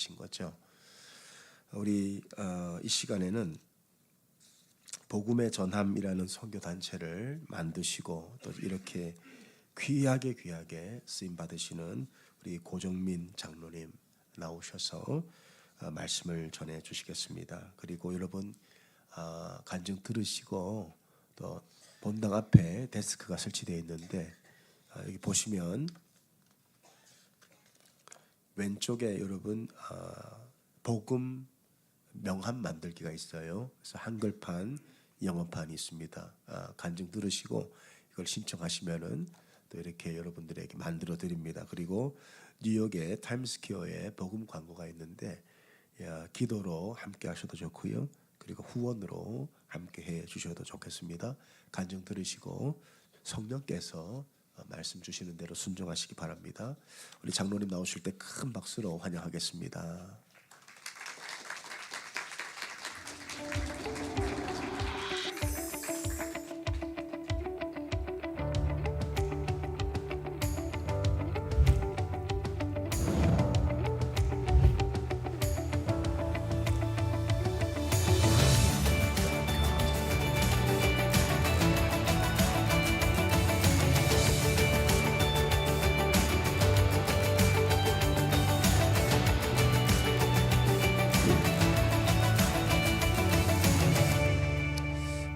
말씀하신 거죠. 우리 이 시간에는 복음의 전함이라는 선교 단체를 만드시고 또 이렇게 귀하게 쓰임 받으시는 우리 고정민 장로님 나오셔서 말씀을 전해 주시겠습니다. 그리고 여러분 간증 들으시고 또 본당 앞에 데스크가 설치되어 있는데 여기 보시면 왼쪽에 여러분 복음 명함 만들기가 있어요. 그래서 한글판, 영어판이 있습니다. 간증 들으시고 이걸 신청하시면은 또 이렇게 여러분들에게 만들어 드립니다. 그리고 뉴욕의 타임스퀘어에 복음 광고가 있는데 기도로 함께 하셔도 좋고요. 그리고 후원으로 함께 해 주셔도 좋겠습니다. 간증 들으시고 성령께서 말씀 주시는 대로 순종하시기 바랍니다. 우리 장로님 나오실 때 큰 박수로 환영하겠습니다.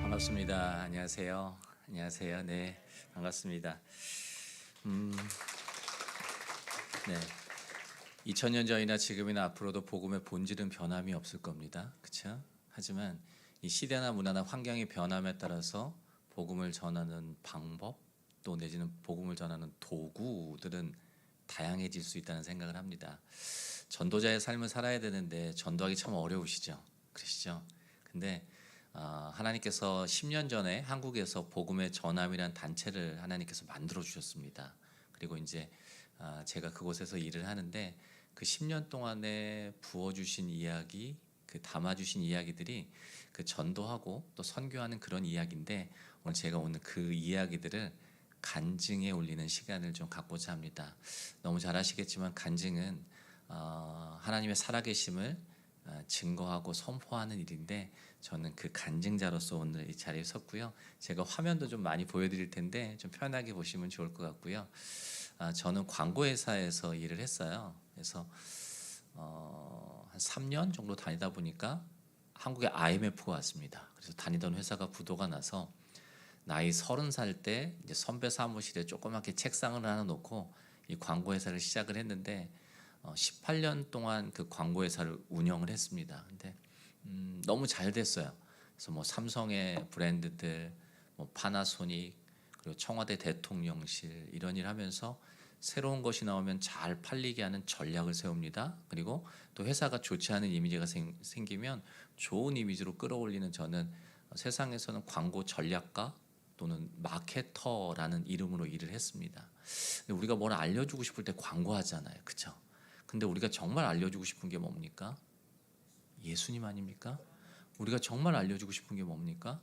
반갑습니다. 안녕하세요. 안녕하세요. 네, 반갑습니다. 네, 2000년 전이나 지금이나 앞으로도 복음의 본질은 변함이 없을 겁니다. 그렇죠? 하지만 이 시대나 문화나 환경의 변함에 따라서 복음을 전하는 방법 또 내지는 복음을 전하는 도구들은 다양해질 수 있다는 생각을 합니다. 전도자의 삶을 살아야 되는데 전도하기 참 어려우시죠? 그러시죠? 근데 하나님께서 10년 전에 한국에서 복음의 전함이라는 단체를 하나님께서 만들어 주셨습니다. 그리고 이제 제가 그곳에서 일을 하는데 그 10년 동안에 부어주신 이야기, 그 담아주신 이야기들이 그 전도하고 또 선교하는 그런 이야기인데 오늘 제가 그 이야기들을 간증에 올리는 시간을 좀 갖고자 합니다. 너무 잘 아시겠지만 간증은 하나님의 살아계심을 증거하고 선포하는 일인데 저는 그 간증자로서 오늘 이 자리에 섰고요. 제가 화면도 좀 많이 보여드릴 텐데 좀 편하게 보시면 좋을 것 같고요. 저는 광고회사에서 일을 했어요. 그래서 한 3년 정도 다니다 보니까 한국에 IMF가 왔습니다. 그래서 다니던 회사가 부도가 나서 나이 30살 때 이제 선배 사무실에 조그맣게 책상을 하나 놓고 이 광고회사를 시작을 했는데 18년 동안 그 광고회사를 운영을 했습니다. 근데 너무 잘 됐어요. 그래서 뭐 삼성의 브랜드들, 뭐 파나소닉, 그리고 청와대 대통령실 이런 일 하면서 새로운 것이 나오면 잘 팔리게 하는 전략을 세웁니다. 그리고 또 회사가 좋지 않은 이미지가 생기면 좋은 이미지로 끌어올리는 저는 세상에서는 광고 전략가 또는 마케터라는 이름으로 일을 했습니다. 근데 우리가 뭘 알려주고 싶을 때 광고하잖아요. 그렇죠? 근데 우리가 정말 알려주고 싶은 게 뭡니까? 예수님 아닙니까? 우리가 정말 알려주고 싶은 게 뭡니까?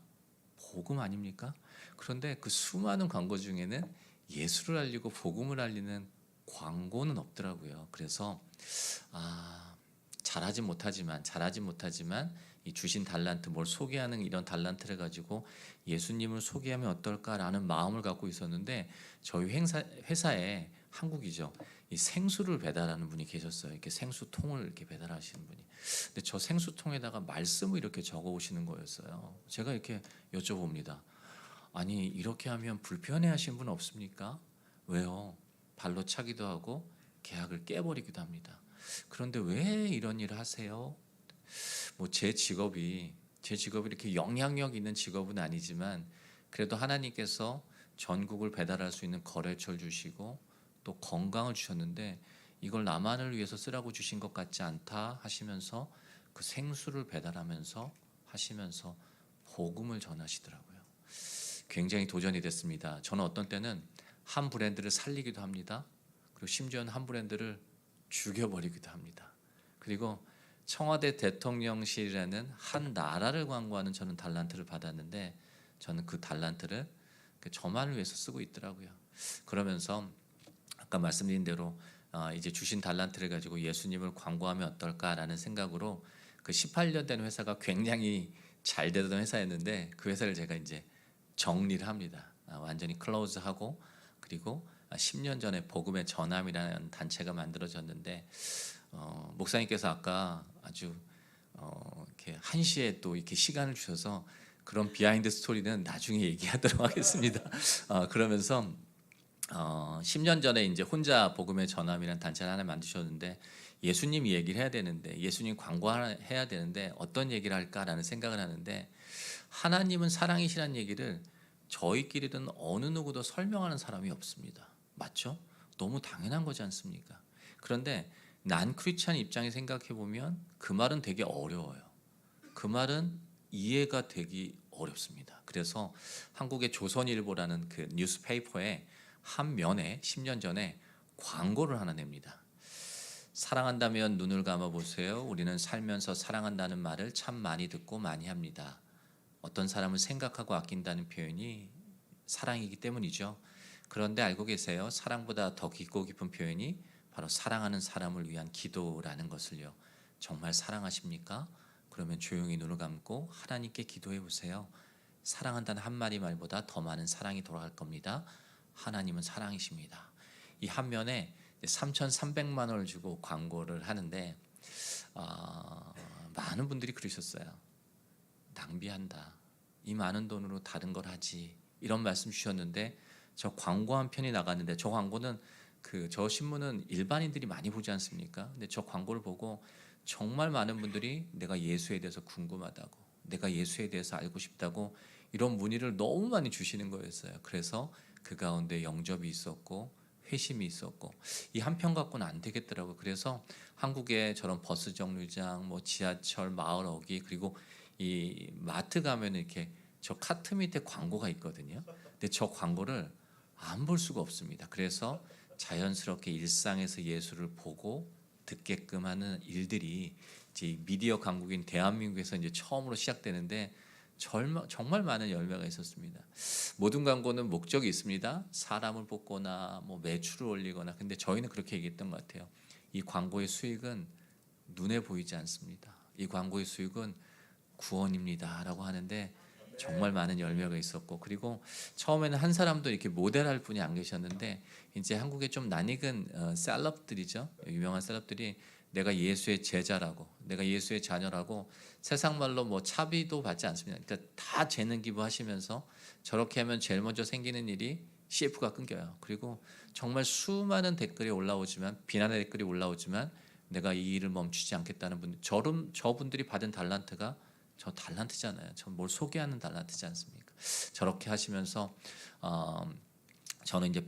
복음 아닙니까? 그런데 그 수많은 광고 중에는 예수를 알리고 복음을 알리는 광고는 없더라고요. 그래서 잘하지 못하지만 이 주신 달란트, 뭘 소개하는 이런 달란트를 가지고 예수님을 소개하면 어떨까라는 마음을 갖고 있었는데 저희 회사에 한국이죠. 이 생수를 배달하는 분이 계셨어요. 이렇게 생수통을 이렇게 배달하시는 분이. 근데 저 생수통에다가 말씀을 이렇게 적어 오시는 거였어요. 제가 이렇게 여쭤봅니다. 아니 이렇게 하면 불편해하신 분 없습니까? 왜요? 발로 차기도 하고 계약을 깨버리기도 합니다. 그런데 왜 이런 일을 하세요? 뭐 제 직업이 이렇게 영향력 있는 직업은 아니지만 그래도 하나님께서 전국을 배달할 수 있는 거래처를 주시고 또 건강을 주셨는데 이걸 나만을 위해서 쓰라고 주신 것 같지 않다 하시면서 그 생수를 배달하면서 하시면서 복음을 전하시더라고요. 굉장히 도전이 됐습니다. 저는 어떤 때는 한 브랜드를 살리기도 합니다. 그리고 심지어는 한 브랜드를 죽여버리기도 합니다. 그리고 청와대 대통령실이라는 한 나라를 광고하는 저는 달란트를 받았는데 저는 그 달란트를 저만을 위해서 쓰고 있더라고요. 그러면서 아까 말씀드린 대로 이제 주신 달란트를 가지고 예수님을 광고하면 어떨까라는 생각으로 그 18년 된 회사가 굉장히 잘 되던 회사였는데 그 회사를 제가 이제 정리를 합니다. 완전히 클로즈하고 그리고 10년 전에 복음의 전함이라는 단체가 만들어졌는데 목사님께서 아까 아주 이렇게 1시에 또 이렇게 시간을 주셔서 그런 비하인드 스토리는 나중에 얘기하도록 하겠습니다. 그러면서 10년 전에 이제 혼자 복음의 전함이라는 단체를 하나 만드셨는데 예수님 얘기를 해야 되는데 예수님 광고해야 되는데 어떤 얘기를 할까라는 생각을 하는데 하나님은 사랑이시라는 얘기를 저희끼리는 어느 누구도 설명하는 사람이 없습니다. 맞죠? 너무 당연한 거지 않습니까? 그런데 난 크리스찬 입장에 생각해 보면 그 말은 되게 어려워요. 그 말은 이해가 되기 어렵습니다. 그래서 한국의 조선일보라는 그 뉴스페이퍼에 한 면에 10년 전에 광고를 하나 냅니다. 사랑한다면 눈을 감아 보세요. 우리는 살면서 사랑한다는 말을 참 많이 듣고 많이 합니다. 어떤 사람을 생각하고 아낀다는 표현이 사랑이기 때문이죠. 그런데 알고 계세요? 사랑보다 더 깊고 깊은 표현이 바로 사랑하는 사람을 위한 기도라는 것을요. 정말 사랑하십니까? 그러면 조용히 눈을 감고 하나님께 기도해 보세요. 사랑한다는 한마디 말보다 더 많은 사랑이 돌아갈 겁니다. 하나님은 사랑이십니다. 이 한 면에 3,300만 원을 주고 광고를 하는데 많은 분들이 그러셨어요. 낭비한다. 이 많은 돈으로 다른 걸 하지. 이런 말씀 주셨는데 저 광고 한 편이 나갔는데 저 광고는 저 신문은 일반인들이 많이 보지 않습니까? 근데 저 광고를 보고 정말 많은 분들이 내가 예수에 대해서 궁금하다고, 내가 예수에 대해서 알고 싶다고 이런 문의를 너무 많이 주시는 거였어요. 그래서 그 가운데 영접이 있었고 회심이 있었고 이 한 편 갖고는 안 되겠더라고요. 그래서 한국에 저런 버스 정류장, 뭐 지하철, 마을 어귀 그리고 이 마트 가면 이렇게 저 카트 밑에 광고가 있거든요. 근데 저 광고를 안 볼 수가 없습니다. 그래서 자연스럽게 일상에서 예수를 보고 듣게끔 하는 일들이 이제 미디어 강국인 대한민국에서 이제 처음으로 시작되는데 정말 많은 열매가 있었습니다. 모든 광고는 목적이 있습니다. 사람을 뽑거나 뭐 매출을 올리거나. 근데 저희는 그렇게 얘기했던 것 같아요. 이 광고의 수익은 눈에 보이지 않습니다. 이 광고의 수익은 구원입니다라고 하는데 정말 많은 열매가 있었고 그리고 처음에는 한 사람도 이렇게 모델할 분이 안 계셨는데 이제 한국에 좀 낯익은 셀럽들이죠. 유명한 셀럽들이 내가 예수의 제자라고, 내가 예수의 자녀라고 세상 말로 뭐 차비도 받지 않습니다. 그러니까 다 재능 기부하시면서 저렇게 하면 제일 먼저 생기는 일이 CF가 끊겨요. 그리고 정말 수많은 댓글이 올라오지만 비난의 댓글이 올라오지만 내가 이 일을 멈추지 않겠다는 분들, 저분들이 받은 달란트가 저 달란트잖아요. 저 뭘 소개하는 달란트지 않습니까? 저렇게 하시면서 저는 이제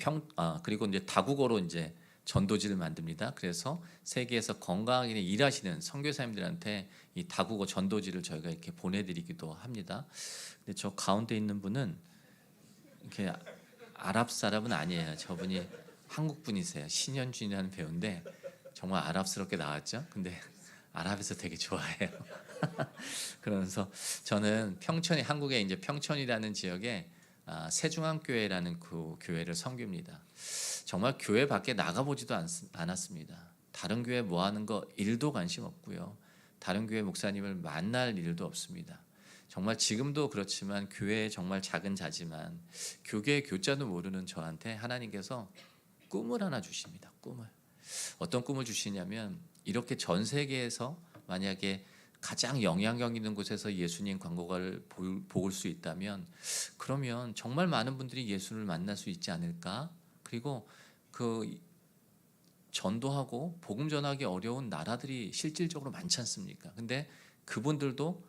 그리고 이제 다국어로 이제 전도지를 만듭니다. 그래서 세계에서 건강하게 일하시는 선교사님들한테 이 다국어 전도지를 저희가 이렇게 보내드리기도 합니다. 근데 저 가운데 있는 분은 이렇게 아랍 사람은 아니에요. 저분이 한국 분이세요. 신현준이라는 배우인데 정말 아랍스럽게 나왔죠. 근데 아랍에서 되게 좋아해요. 그러면서 저는 한국의 이제 평촌이라는 지역에 세중앙교회라는 그 교회를 섬깁니다. 정말 교회 밖에 나가보지도 않았습니다. 다른 교회 뭐 하는 거 일도 관심 없고요. 다른 교회 목사님을 만날 일도 없습니다. 정말 지금도 그렇지만 교회에 정말 작은 자지만 교계의 교자도 모르는 저한테 하나님께서 꿈을 하나 주십니다. 꿈을. 어떤 꿈을 주시냐면 이렇게 전 세계에서 만약에 가장 영향력 있는 곳에서 예수님 광고를 볼 수 있다면 그러면 정말 많은 분들이 예수를 만날 수 있지 않을까? 그리고 그 전도하고 복음 전하기 어려운 나라들이 실질적으로 많지 않습니까? 근데 그분들도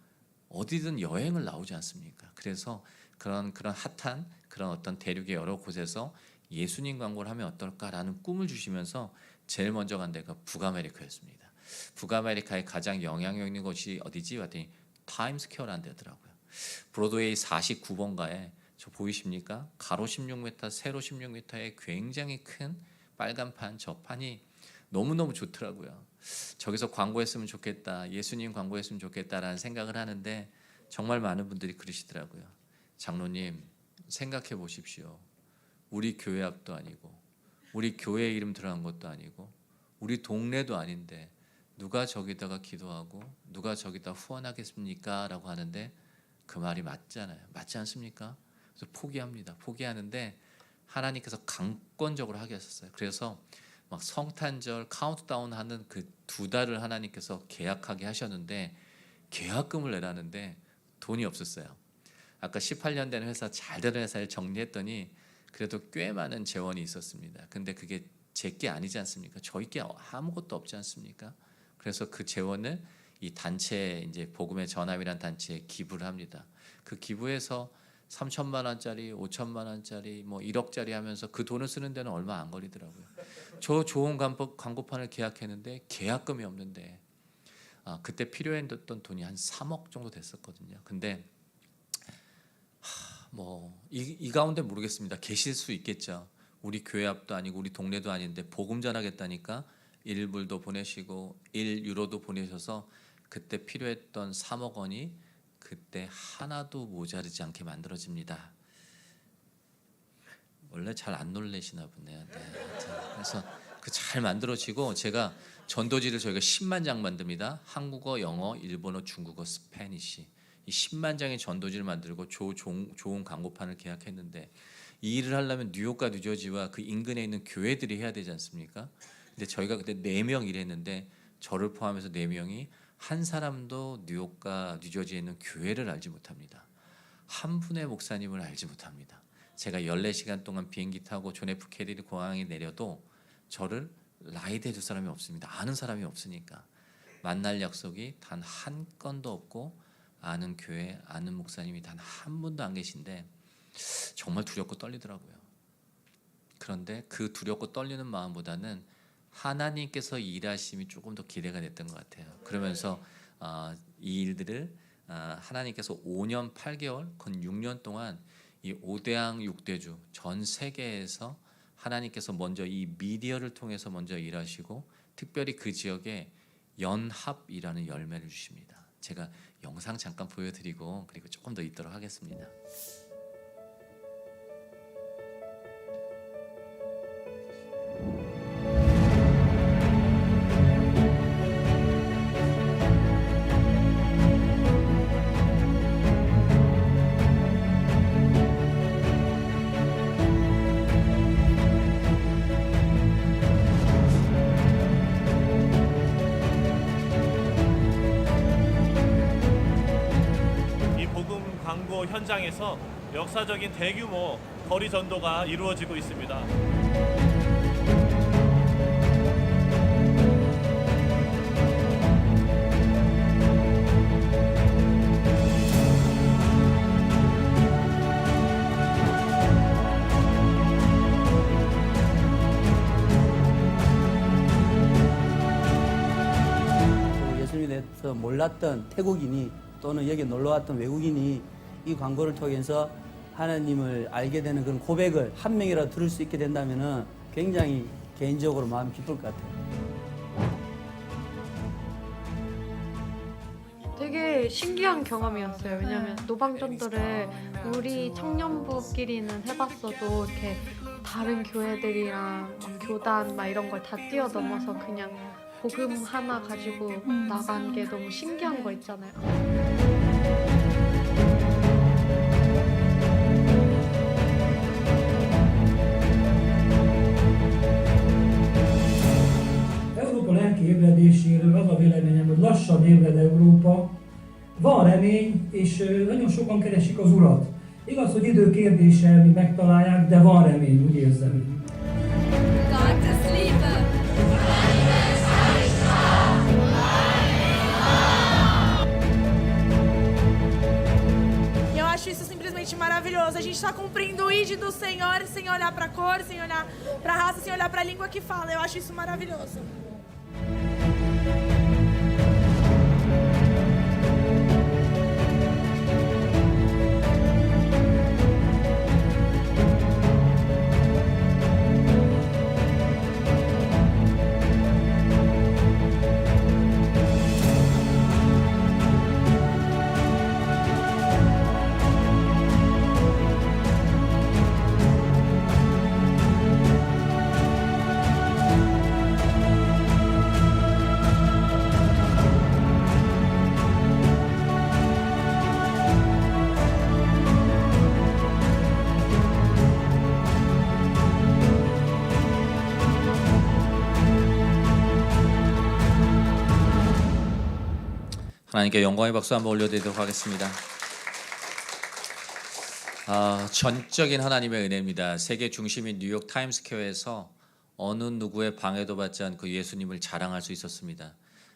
어디든 여행을 나오지 않습니까? 그래서 그런 핫한 그런 어떤 대륙의 여러 곳에서 예수님 광고를 하면 어떨까라는 꿈을 주시면서 제일 먼저 간 데가 북아메리카였습니다. 북아메리카의 가장 영향력 있는 곳이 어디지? 봤더니 타임스퀘어라는 데더라고요. 브로드웨이 49번가에 저 보이십니까? 가로 16m, 세로 16m의 굉장히 큰 빨간판 저 판이 너무너무 좋더라고요. 저기서 광고했으면 좋겠다. 예수님 광고했으면 좋겠다라는 생각을 하는데 정말 많은 분들이 그러시더라고요. 장로님 생각해 보십시오. 우리 교회 앞도 아니고 우리 교회 이름 들어간 것도 아니고 우리 동네도 아닌데 누가 저기다가 기도하고 누가 저기다 후원하겠습니까? 라고 하는데 그 말이 맞잖아요. 맞지 않습니까? 그래서 포기합니다. 포기하는데 하나님께서 강권적으로 하게 하셨어요. 그래서 막 성탄절 카운트다운 하는 그 2달을 하나님께서 계약하게 하셨는데 계약금을 내라는데 돈이 없었어요. 아까 18년 된 회사, 잘 되는 회사를 정리했더니 그래도 꽤 많은 재원이 있었습니다. 근데 그게 제 게 아니지 않습니까? 저희 게 아무것도 없지 않습니까? 그래서 그 재원을 이 단체에, 이제 복음의 전함이라는 단체에 기부를 합니다. 그 기부에서 3천만 원짜리, 5천만 원짜리, 뭐 1억짜리 하면서 그 돈을 쓰는 데는 얼마 안 걸리더라고요. 저 좋은 광고판을 계약했는데 계약금이 없는데 그때 필요했던 돈이 한 3억 정도 됐었거든요. 근데 이 가운데 모르겠습니다. 계실 수 있겠죠. 우리 교회 앞도 아니고 우리 동네도 아닌데 복음 전하겠다니까 1불도 보내시고 1유로도 보내셔서 그때 필요했던 3억 원이 그때 하나도 모자르지 않게 만들어집니다. 원래 잘 안 놀래시나 보네요. 네. 그래서 그 잘 만들어지고 제가 전도지를 저희가 10만 장 만듭니다. 한국어, 영어, 일본어, 중국어, 스페니시 이 10만 장의 전도지를 만들고 좋은 광고판을 계약했는데 이 일을 하려면 뉴욕과 뉴저지와 그 인근에 있는 교회들이 해야 되지 않습니까? 근데 저희가 그때 4명 일했는데 저를 포함해서 4명이 한 사람도 뉴욕과 뉴저지에 있는 교회를 알지 못합니다. 한 분의 목사님을 알지 못합니다. 제가 14시간 동안 비행기 타고 존 F 케네디 공항에 내려도 저를 라이드 해줄 사람이 없습니다. 아는 사람이 없으니까. 만날 약속이 단 한 건도 없고 아는 교회, 아는 목사님이 단 한 분도 안 계신데 정말 두렵고 떨리더라고요. 그런데 그 두렵고 떨리는 마음보다는 하나님께서 일하심이 조금 더 기대가 됐던 것 같아요. 그러면서 이 일들을 하나님께서 5년 8개월, 건 6년 동안 이 5대양 6대주 전 세계에서 하나님께서 먼저 이 미디어를 통해서 먼저 일하시고 특별히 그 지역에 연합이라는 열매를 주십니다. 제가 영상 잠깐 보여드리고 그리고 조금 더 있도록 하겠습니다. 광고 현장에서 역사적인 대규모 거리 전도가 이루어지고 있습니다. 예수님에 대해서 몰랐던 태국인이 또는 여기 놀러왔던 외국인이 이 광고를 통해서 하나님을 알게 되는 그런 고백을 한 명이라도 들을 수 있게 된다면 굉장히 개인적으로 마음이 기쁠 것 같아요. 되게 신기한 경험이었어요. 왜냐면 노방전도를 우리 청년부끼리는 해봤어도 이렇게 다른 교회들이랑 막 교단 막 이런 걸 다 뛰어넘어서 그냥 복음 하나 가지고 나간 게 너무 신기한 거 있잖아요. Európa lelki ébredéséről az a véleményem, hogy lassan ébred Európa. Van remény, és nagyon sokan keresik az Urat. Igaz, hogy idő kérdése, mi megtalálják, de van remény, úgy érzem. Eu acho isso simplesmente maravilhoso. A gente está cumprindo o ID do Senhor sem olhar para a cor, sem olhar para a raça, sem olhar para a língua que fala. Eu acho isso maravilhoso. 하나님께 영광의 박수 한번 올려드리도록 하겠습니다. 전적인 하나님의 은혜입니다. 세계 중심인 뉴욕 타임스퀘어에서 어느 누구의 방해도 받지 않고 예수님을 자랑할 수 있었습니다.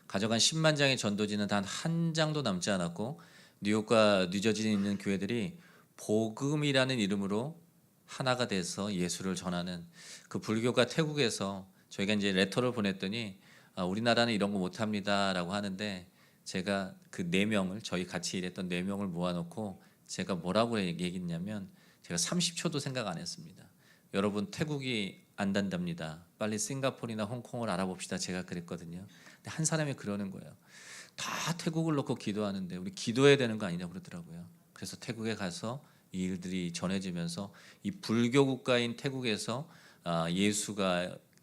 가져간 10만 장의 전도지는 단 한 장도 남지 않았고 뉴욕과 뉴저지에 있는 교회들이 복음이라는 이름으로 하나가 돼서 예수를 전하는 그 불교가 태국에서 저희가 이제 레터를 보냈더니 우리나라는 이런 거 못합니다라고 하는데 제가 그 4명을 저희 같이 일했던 4명을 모아놓고 제가 뭐라고 얘기했냐면 제가 30초도 생각 안 했습니다. 여러분 태국이 안 된답니다. 빨리 싱가포르나 홍콩을 알아봅시다. 제가 그랬거든요. 근데 한 사람이 그러는 거예요. 다 태국을 놓고 기도하는데 우리 기도해야 되는 거 아니냐고 그러더라고요. 그래서 태국에 가서 이 일들이 전해지면서 이 불교 국가인 태국에서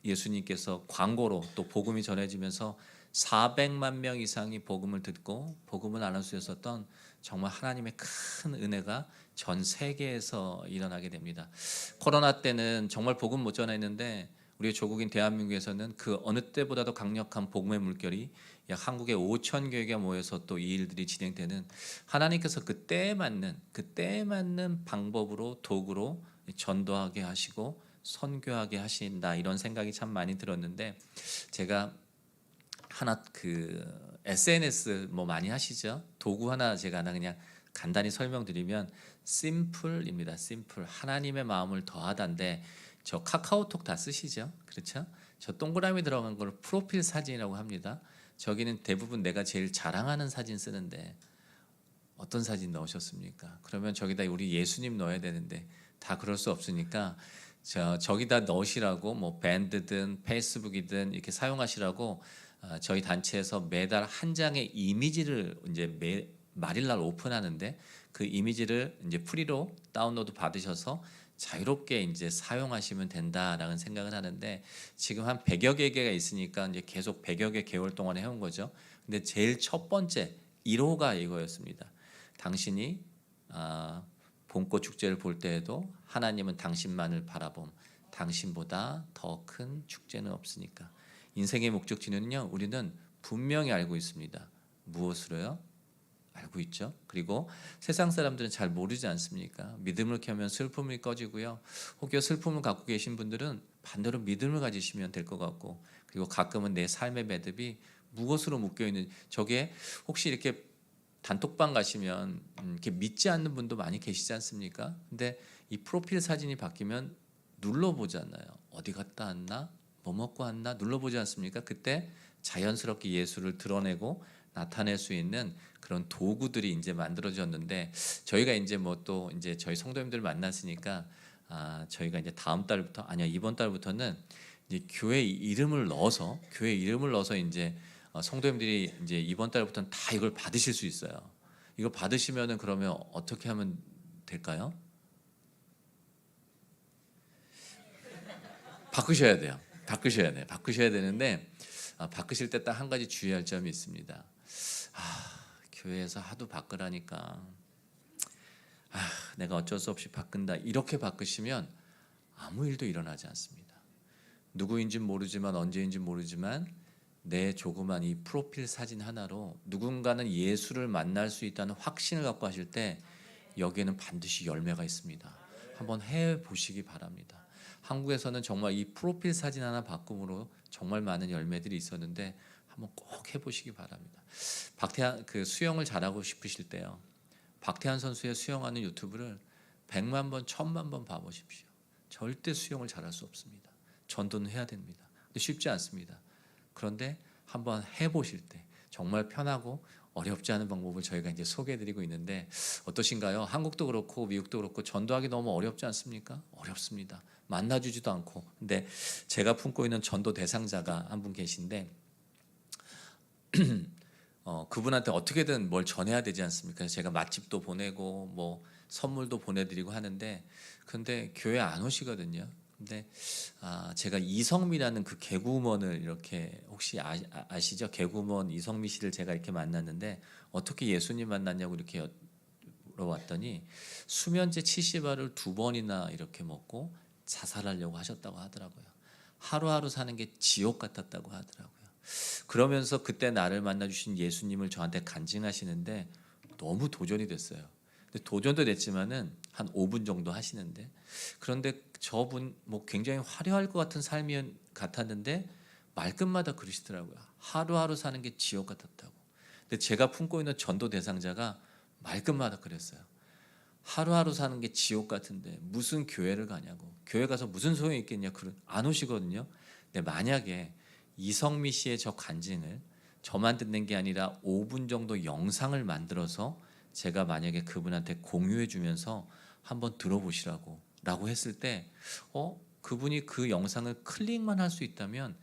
예수님께서 광고로 또 복음이 전해지면서 400만 명 이상이 복음을 듣고 복음을 나눌 수 있었던 정말 하나님의 큰 은혜가 전 세계에서 일어나게 됩니다. 코로나 때는 정말 복음 못 전했는데 우리 조국인 대한민국에서는 그 어느 때보다도 강력한 복음의 물결이 약 한국에 5천 교회가 모여서 또 이 일들이 진행되는 하나님께서 그때에 맞는 방법으로 도구로 전도하게 하시고 선교하게 하신다 이런 생각이 참 많이 들었는데 제가 하나 그 SNS 뭐 많이 하시죠? 도구 하나 제가 그냥 간단히 설명드리면 심플입니다. 심플. 하나님의 마음을 더하다인데 저 카카오톡 다 쓰시죠? 그렇죠? 저 동그라미 들어간 걸 프로필 사진이라고 합니다. 저기는 대부분 내가 제일 자랑하는 사진 쓰는데 어떤 사진 넣으셨습니까? 그러면 저기다 우리 예수님 넣어야 되는데 다 그럴 수 없으니까 저기다 넣으시라고 뭐 밴드든 페이스북이든 이렇게 사용하시라고 저희 단체에서 매달 한 장의 이미지를 이제 말일날 오픈하는데 그 이미지를 이제 프리로 다운로드 받으셔서 자유롭게 이제 사용하시면 된다라는 생각을 하는데 지금 한 100여 개가 있으니까 이제 계속 100여 개 개월 동안 해온 거죠. 근데 제일 첫 번째 1호가 이거였습니다. 당신이 봄꽃 축제를 볼 때에도 하나님은 당신만을 바라봄. 당신보다 더 큰 축제는 없으니까. 인생의 목적지는요. 우리는 분명히 알고 있습니다. 무엇으로요? 알고 있죠. 그리고 세상 사람들은 잘 모르지 않습니까? 믿음을 켜면 슬픔이 꺼지고요. 혹여 슬픔을 갖고 계신 분들은 반대로 믿음을 가지시면 될 것 같고 그리고 가끔은 내 삶의 매듭이 무엇으로 묶여있는 저게 혹시 이렇게 단톡방 가시면 이렇게 믿지 않는 분도 많이 계시지 않습니까? 근데 이 프로필 사진이 바뀌면 눌러보잖아요. 어디 갔다 왔나? 뭐 먹고 왔나? 눌러보지 않습니까? 그때 자연스럽게 예수를 드러내고 나타낼 수 있는 그런 도구들이 이제 만들어졌는데 저희가 이제 뭐 또 이제 저희 성도님들 만났으니까 저희가 이제 다음 달부터 이번 달부터는 이제 교회 이름을 넣어서 이제 성도님들이 이제 이번 달부터는 다 이걸 받으실 수 있어요. 이거 받으시면은 그러면 어떻게 하면 될까요? 바꾸셔야 돼요. 바꾸셔야 되는데 바꾸실 때 딱 한 가지 주의할 점이 있습니다. 교회에서 하도 바꾸라니까 내가 어쩔 수 없이 바꾼다 이렇게 바꾸시면 아무 일도 일어나지 않습니다. 누구인지 모르지만 언제인지 모르지만 내 조그만 이 프로필 사진 하나로 누군가는 예수를 만날 수 있다는 확신을 갖고 하실 때 여기에는 반드시 열매가 있습니다. 한번 해보시기 바랍니다. 한국에서는 정말 이 프로필 사진 하나 바꿈으로 정말 많은 열매들이 있었는데 한번 꼭 해보시기 바랍니다. 박태환 그 수영을 잘하고 싶으실 때요. 박태환 선수의 수영하는 유튜브를 100만 번, 1000만 번 봐보십시오. 절대 수영을 잘할 수 없습니다. 전도는 해야 됩니다. 근데 쉽지 않습니다. 그런데 한번 해보실 때 정말 편하고 어렵지 않은 방법을 저희가 이제 소개해드리고 있는데 어떠신가요? 한국도 그렇고 미국도 그렇고 전도하기 너무 어렵지 않습니까? 어렵습니다. 만나주지도 않고. 근데 제가 품고 있는 전도 대상자가 한 분 계신데 그분한테 어떻게든 뭘 전해야 되지 않습니까? 그래서 제가 맛집도 보내고 뭐 선물도 보내드리고 하는데 근데 교회 안 오시거든요. 근데 제가 이성미라는 그 개구먼을 이렇게 혹시 아시죠? 개구먼 이성미 씨를 제가 이렇게 만났는데 어떻게 예수님 만났냐고 이렇게 물어봤더니 수면제 70알을 2번이나 이렇게 먹고 자살하려고 하셨다고 하더라고요. 하루하루 사는 게 지옥 같았다고 하더라고요. 그러면서 그때 나를 만나 주신 예수님을 저한테 간증하시는데 너무 도전이 됐어요. 근데 도전도 됐지만은 한 5분 정도 하시는데, 그런데 저분 뭐 굉장히 화려할 것 같은 삶이 같았는데 말끝마다 그러시더라고요. 하루하루 사는 게 지옥 같았다고. 근데 제가 품고 있는 전도 대상자가 말끝마다 그랬어요. 하루하루 사는 게 지옥 같은데 무슨 교회를 가냐고. 교회 가서 무슨 소용이 있겠냐. 안 오시거든요. 근데 만약에 이성미 씨의 저 간증을 저만 듣는 게 아니라 5분 정도 영상을 만들어서 제가 만약에 그분한테 공유해 주면서 한번 들어보시라고 라고 했을 때 그분이 그 영상을 클릭만 할 수 있다면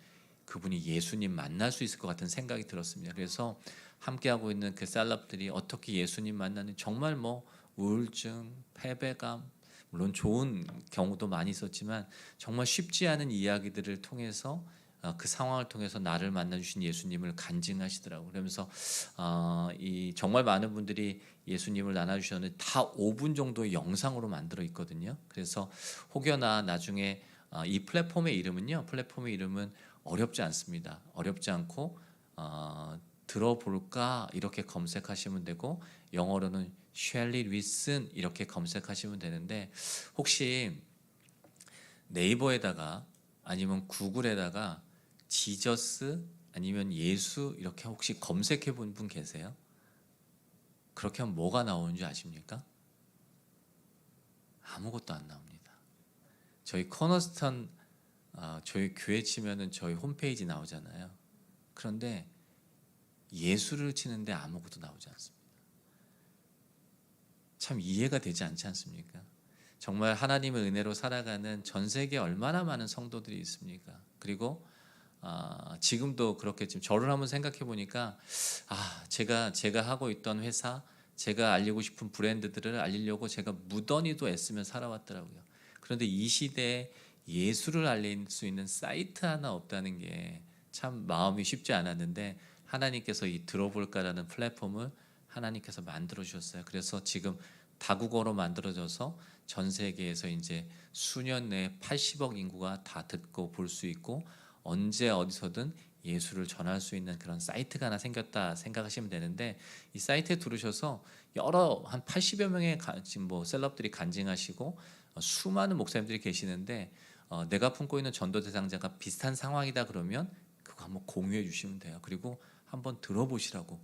그분이 예수님 만날 수 있을 것 같은 생각이 들었습니다. 그래서 함께하고 있는 그 셀럽들이 어떻게 예수님 만나는, 정말 뭐 우울증, 패배감, 물론 좋은 경우도 많이 있었지만 정말 쉽지 않은 이야기들을 통해서 그 상황을 통해서 나를 만나주신 예수님을 간증하시더라고요. 그러면서 이 정말 많은 분들이 예수님을 나눠주셨는데 다 5분 정도의 영상으로 만들어 있거든요. 그래서 혹여나 나중에 이 플랫폼의 이름은 어렵지 않습니다. 어렵지 않고 들어볼까 이렇게 검색하시면 되고, 영어로는 Shall it listen 이렇게 검색하시면 되는데, 혹시 네이버에다가 아니면 구글에다가 지저스 아니면 예수 이렇게 혹시 검색해 본 분 계세요? 그렇게 하면 뭐가 나오는 줄 아십니까? 아무것도 안 나옵니다. 저희 코너스턴 저희 교회 치면은 저희 홈페이지 나오잖아요. 그런데 예수를 치는데 아무것도 나오지 않습니다. 참 이해가 되지 않지 않습니까? 정말 하나님의 은혜로 살아가는 전 세계에 얼마나 많은 성도들이 있습니까? 그리고 지금도 그렇겠지만 저를 한번 생각해 보니까 제가 하고 있던 회사, 제가 알리고 싶은 브랜드들을 알리려고 제가 무던히도 애쓰며 살아왔더라고요. 그런데 이 시대에 예수를 알릴 수 있는 사이트 하나 없다는 게 참 마음이 쉽지 않았는데, 하나님께서 이 들어볼까라는 플랫폼을 하나님께서 만들어 주셨어요. 그래서 지금 다국어로 만들어져서 전 세계에서 이제 수년 내에 80억 인구가 다 듣고 볼 수 있고, 언제 어디서든 예수를 전할 수 있는 그런 사이트가 하나 생겼다 생각하시면 되는데, 이 사이트에 들으셔서 한 80여 명의 지금 뭐 셀럽들이 간증하시고 수많은 목사님들이 계시는데, 내가 품고 있는 전도 대상자가 비슷한 상황이다 그러면 그거 한번 공유해 주시면 돼요. 그리고 한번 들어보시라고.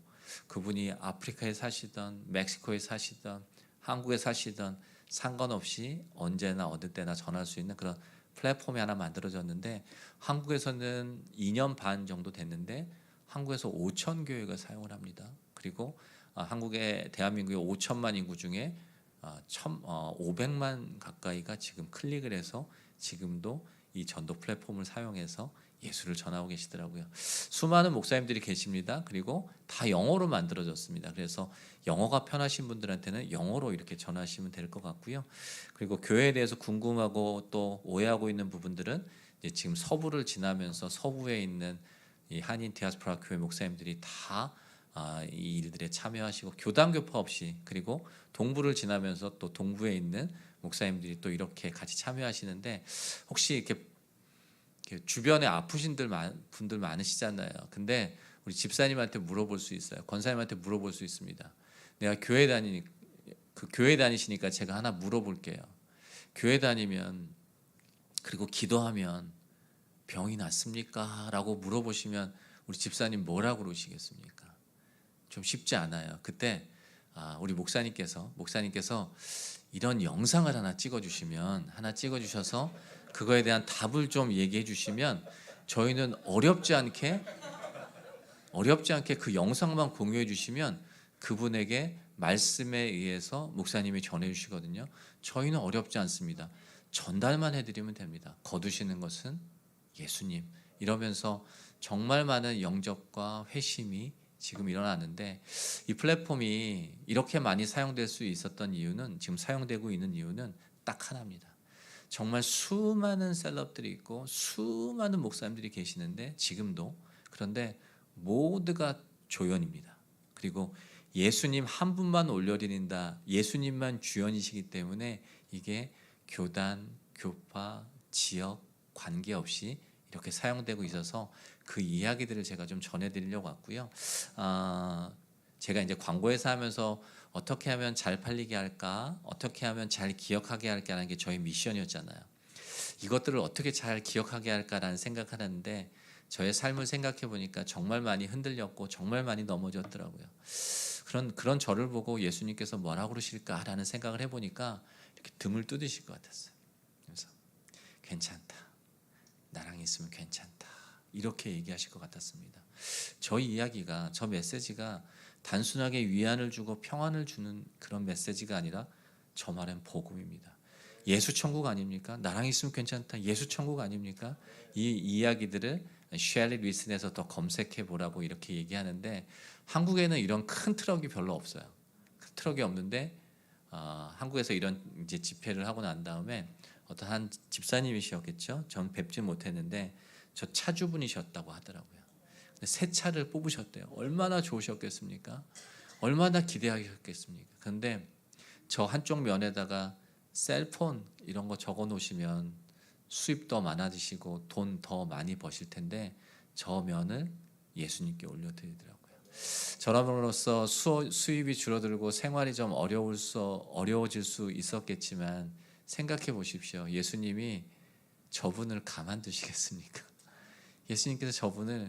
그분이 아프리카에 사시던, 멕시코에 사시던, 한국에 사시던 상관없이 언제나 어느 때나 전할 수 있는 그런 플랫폼이 하나 만들어졌는데, 한국에서는 2년 반 정도 됐는데 한국에서 5천 교회가 사용을 합니다. 그리고 한국의 대한민국의 5천만 인구 중에 500만 가까이가 지금 클릭을 해서 지금도 이 전도 플랫폼을 사용해서 예수를 전하고 계시더라고요. 수많은 목사님들이 계십니다. 그리고 다 영어로 만들어졌습니다. 그래서 영어가 편하신 분들한테는 영어로 이렇게 전하시면 될 것 같고요. 그리고 교회에 대해서 궁금하고 또 오해하고 있는 부분들은 이제 지금 서부를 지나면서 서부에 있는 이 한인 디아스포라 교회 목사님들이 다 이 일들에 참여하시고, 교단 교파 없이, 그리고 동부를 지나면서 또 동부에 있는 목사님들이 또 이렇게 같이 참여하시는데, 혹시 이렇게 주변에 아프신 분들 많으시잖아요. 근데 우리 집사님한테 물어볼 수 있어요. 권사님한테 물어볼 수 있습니다. 내가 교회 다니시니까 제가 하나 물어볼게요. 교회 다니면 그리고 기도하면 병이 낫습니까? 라고 물어보시면 우리 집사님 뭐라고 그러시겠습니까? 좀 쉽지 않아요. 그때 우리 목사님께서 이런 영상을 하나 찍어주셔서 그거에 대한 답을 좀 얘기해 주시면 저희는 어렵지 않게 그 영상만 공유해 주시면 그분에게 말씀에 의해서 목사님이 전해 주시거든요. 저희는 어렵지 않습니다. 전달만 해드리면 됩니다. 거두시는 것은 예수님. 이러면서 정말 많은 영접과 회심이 지금 일어나는데, 이 플랫폼이 이렇게 많이 사용될 수 있었던 이유는, 지금 사용되고 있는 이유는 딱 하나입니다. 정말 수많은 셀럽들이 있고 수많은 목사님들이 계시는데 지금도, 그런데 모두가 조연입니다. 그리고 예수님 한 분만 올려드린다, 예수님만 주연이시기 때문에 이게 교단, 교파, 지역 관계없이 이렇게 사용되고 있어서 그 이야기들을 제가 좀 전해드리려고 왔고요. 제가 이제 광고회사 하면서 어떻게 하면 잘 팔리게 할까, 어떻게 하면 잘 기억하게 할까라는 게 저희 미션이었잖아요. 이것들을 어떻게 잘 기억하게 할까라는 생각을 하는데 저의 삶을 생각해 보니까 정말 많이 흔들렸고 정말 많이 넘어졌더라고요. 그런 저를 보고 예수님께서 뭐라고 그러실까라는 생각을 해보니까 이렇게 등을 뜯으실 것 같았어요. 그래서 괜찮다, 나랑 있으면 괜찮다, 이렇게 얘기하실 것 같았습니다. 저희 이야기가, 저 메시지가 단순하게 위안을 주고 평안을 주는 그런 메시지가 아니라 저 말은 복음입니다. 예수 천국 아닙니까? 나랑 있으면 괜찮다, 예수 천국 아닙니까? 이 이야기들을 쉘리 리슨에서 더 검색해 보라고 이렇게 얘기하는데, 한국에는 이런 큰 트럭이 별로 없어요. 큰 트럭이 없는데 한국에서 이런 이제 집회를 하고 난 다음에 어떤 한 집사님이셨겠죠. 전 뵙지 못했는데 저 차주분이셨다고 하더라고요. 근데 새 차를 뽑으셨대요. 얼마나 좋으셨겠습니까? 얼마나 기대하셨겠습니까? 근데 저 한쪽 면에다가 셀폰 이런 거 적어 놓으시면 수입 더 많아지시고 돈 더 많이 버실 텐데 저 면을 예수님께 올려드리더라고요. 저람으로써 수입이 줄어들고 생활이 좀 어려워질 수 있었겠지만 생각해 보십시오. 예수님이 저분을 가만두시겠습니까? 예수님께서 저분을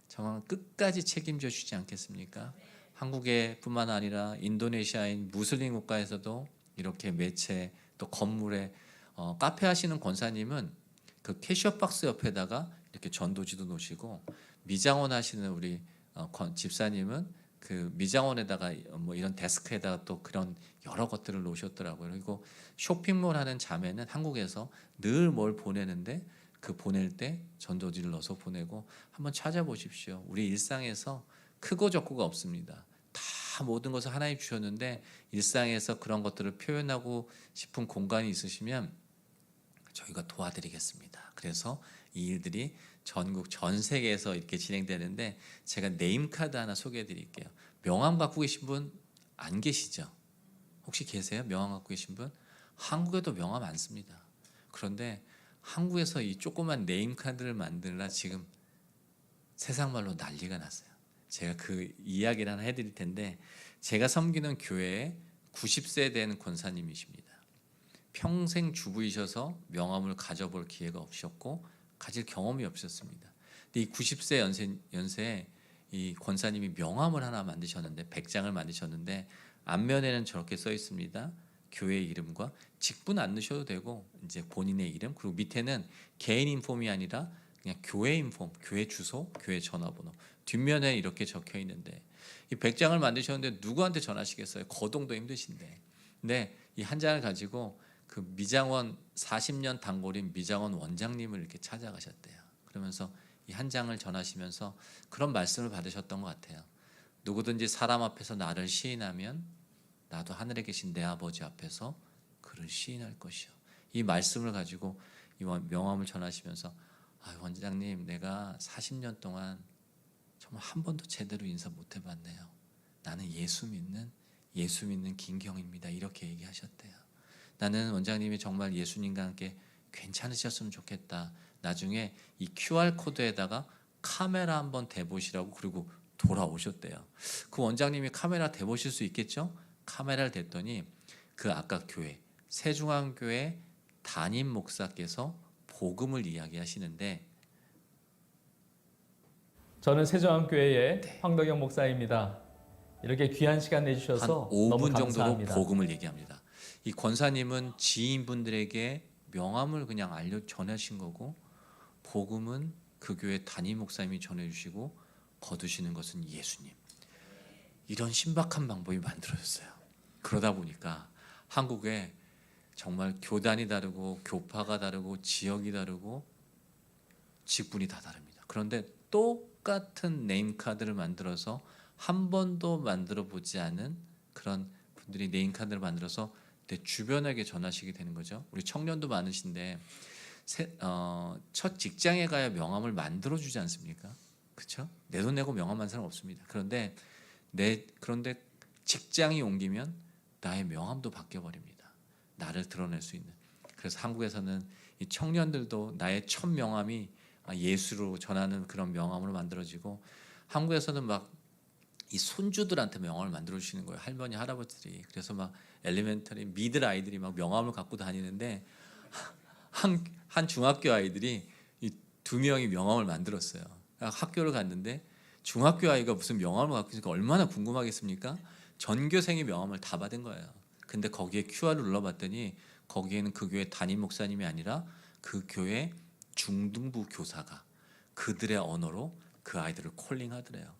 정말 끝까지 책임져 주지 않겠습니까? 한국에 뿐만 아니라 인도네시아인 무슬림 국가에서도 이렇게 매체 또 건물에 카페 하시는 권사님은 그 캐시어 박스 옆에다가 이렇게 전도지도 놓으시고, 미장원 하시는 우리 집사님은 그 미장원에다가 뭐 이런 데스크에다가 또 그런 여러 것들을 놓으셨더라고요. 그리고 쇼핑몰 하는 자매는 한국에서 늘 뭘 보내는데 그 보낼 때 전도지를 넣어서 보내고, 한번 찾아보십시오. 우리 일상에서 크고 적고가 없습니다. 다 모든 것을 하나님 주셨는데 일상에서 그런 것들을 표현하고 싶은 공간이 있으시면 저희가 도와드리겠습니다. 그래서 이 일들이 전국 전 세계에서 이렇게 진행되는데, 제가 네임카드 하나 소개해 드릴게요. 명함 갖고 계신 분 안 계시죠? 혹시 계세요? 명함 갖고 계신 분? 한국에도 명함 많습니다. 그런데 한국에서 이 조그만 네임카드를 만들라 지금 세상 말로 난리가 났어요. 제가 그 이야기를 하나 해드릴 텐데, 제가 섬기는 교회에 90세 된 권사님이십니다. 평생 주부이셔서 명함을 가져볼 기회가 없으셨고 가질 경험이 없었습니다. 근데 이 90세 연세에 이 권사님이 명함을 하나 만드셨는데, 100장을 만드셨는데 앞면에는 저렇게 써 있습니다. 교회 이름과 직분 안 넣으셔도 되고 이제 본인의 이름, 그리고 밑에는 개인 인폼이 아니라 그냥 교회 인폼, 교회 주소, 교회 전화번호. 뒷면에 이렇게 적혀 있는데 이 100장을 만드셨는데 누구한테 전하시겠어요? 거동도 힘드신데. 근데 이 한 장을 가지고 그 미장원 40년 단골인 미장원 원장님을 이렇게 찾아가셨대요. 그러면서 이 한 장을 전하시면서 그런 말씀을 받으셨던 것 같아요. 누구든지 사람 앞에서 나를 시인하면 나도 하늘에 계신 내 아버지 앞에서 그를 시인할 것이요. 이 말씀을 가지고 이 명함을 전하시면서, 원장님, 내가 40년 동안 정말 한 번도 제대로 인사 못 해봤네요. 나는 예수 믿는 김경입니다. 이렇게 얘기하셨대요. 나는 원장님이 정말 예수님과 함께 괜찮으셨으면 좋겠다. 나중에 이 QR코드에다가 카메라 한번 대보시라고, 그리고 돌아오셨대요. 그 원장님이 카메라 대보실 수 있겠죠? 카메라를 댔더니 그 아까 교회 세중앙교회 담임 목사께서 복음을 이야기하시는데, 저는 세종교회의 황덕영 목사입니다. 이렇게 귀한 시간 한 내주셔서 5분 너무 정도로 감사합니다. 복음을 얘기합니다. 이 권사님은 지인분들에게 명함을 그냥 전하신 거고, 복음은 그 교회 담임 목사님이 전해주시고 거두시는 것은 예수님. 이런 신박한 방법이 만들어졌어요. 그러다 보니까 한국에 정말 교단이 다르고 교파가 다르고 지역이 다르고 직분이 다 다릅니다. 그런데 똑같은 네임카드를 만들어서 한 번도 만들어 보지 않은 그런 분들이 네임카드를 만들어서 내 주변에게 전하시게 되는 거죠. 우리 청년도 많으신데 첫 직장에 가야 명함을 만들어 주지 않습니까? 그렇죠? 내 돈 내고 명함 한 사람 없습니다. 그런데 직장이 옮기면 나의 명함도 바뀌어 버립니다. 나를 드러낼 수 있는. 그래서 한국에서는 이 청년들도 나의 첫 명함이 예수로 전하는 그런 명함으로 만들어지고, 한국에서는 막 이 손주들한테 명함을 만들어 주시는 거예요. 할머니 할아버지들이. 그래서 막 엘리멘터리 미들 아이들이 막 명함을 갖고 다니는데 한 중학교 아이들이 이 2명이 명함을 만들었어요. 학교를 갔는데 중학교 아이가 무슨 명함을 갖고 있으니까 얼마나 궁금하겠습니까? 전교생이 명함을 다 받은 거예요. 근데 거기에 QR을 눌러봤더니 거기에는 그 교회 담임 목사님이 아니라 그 교회 중등부 교사가 그들의 언어로 그 아이들을 콜링하더래요.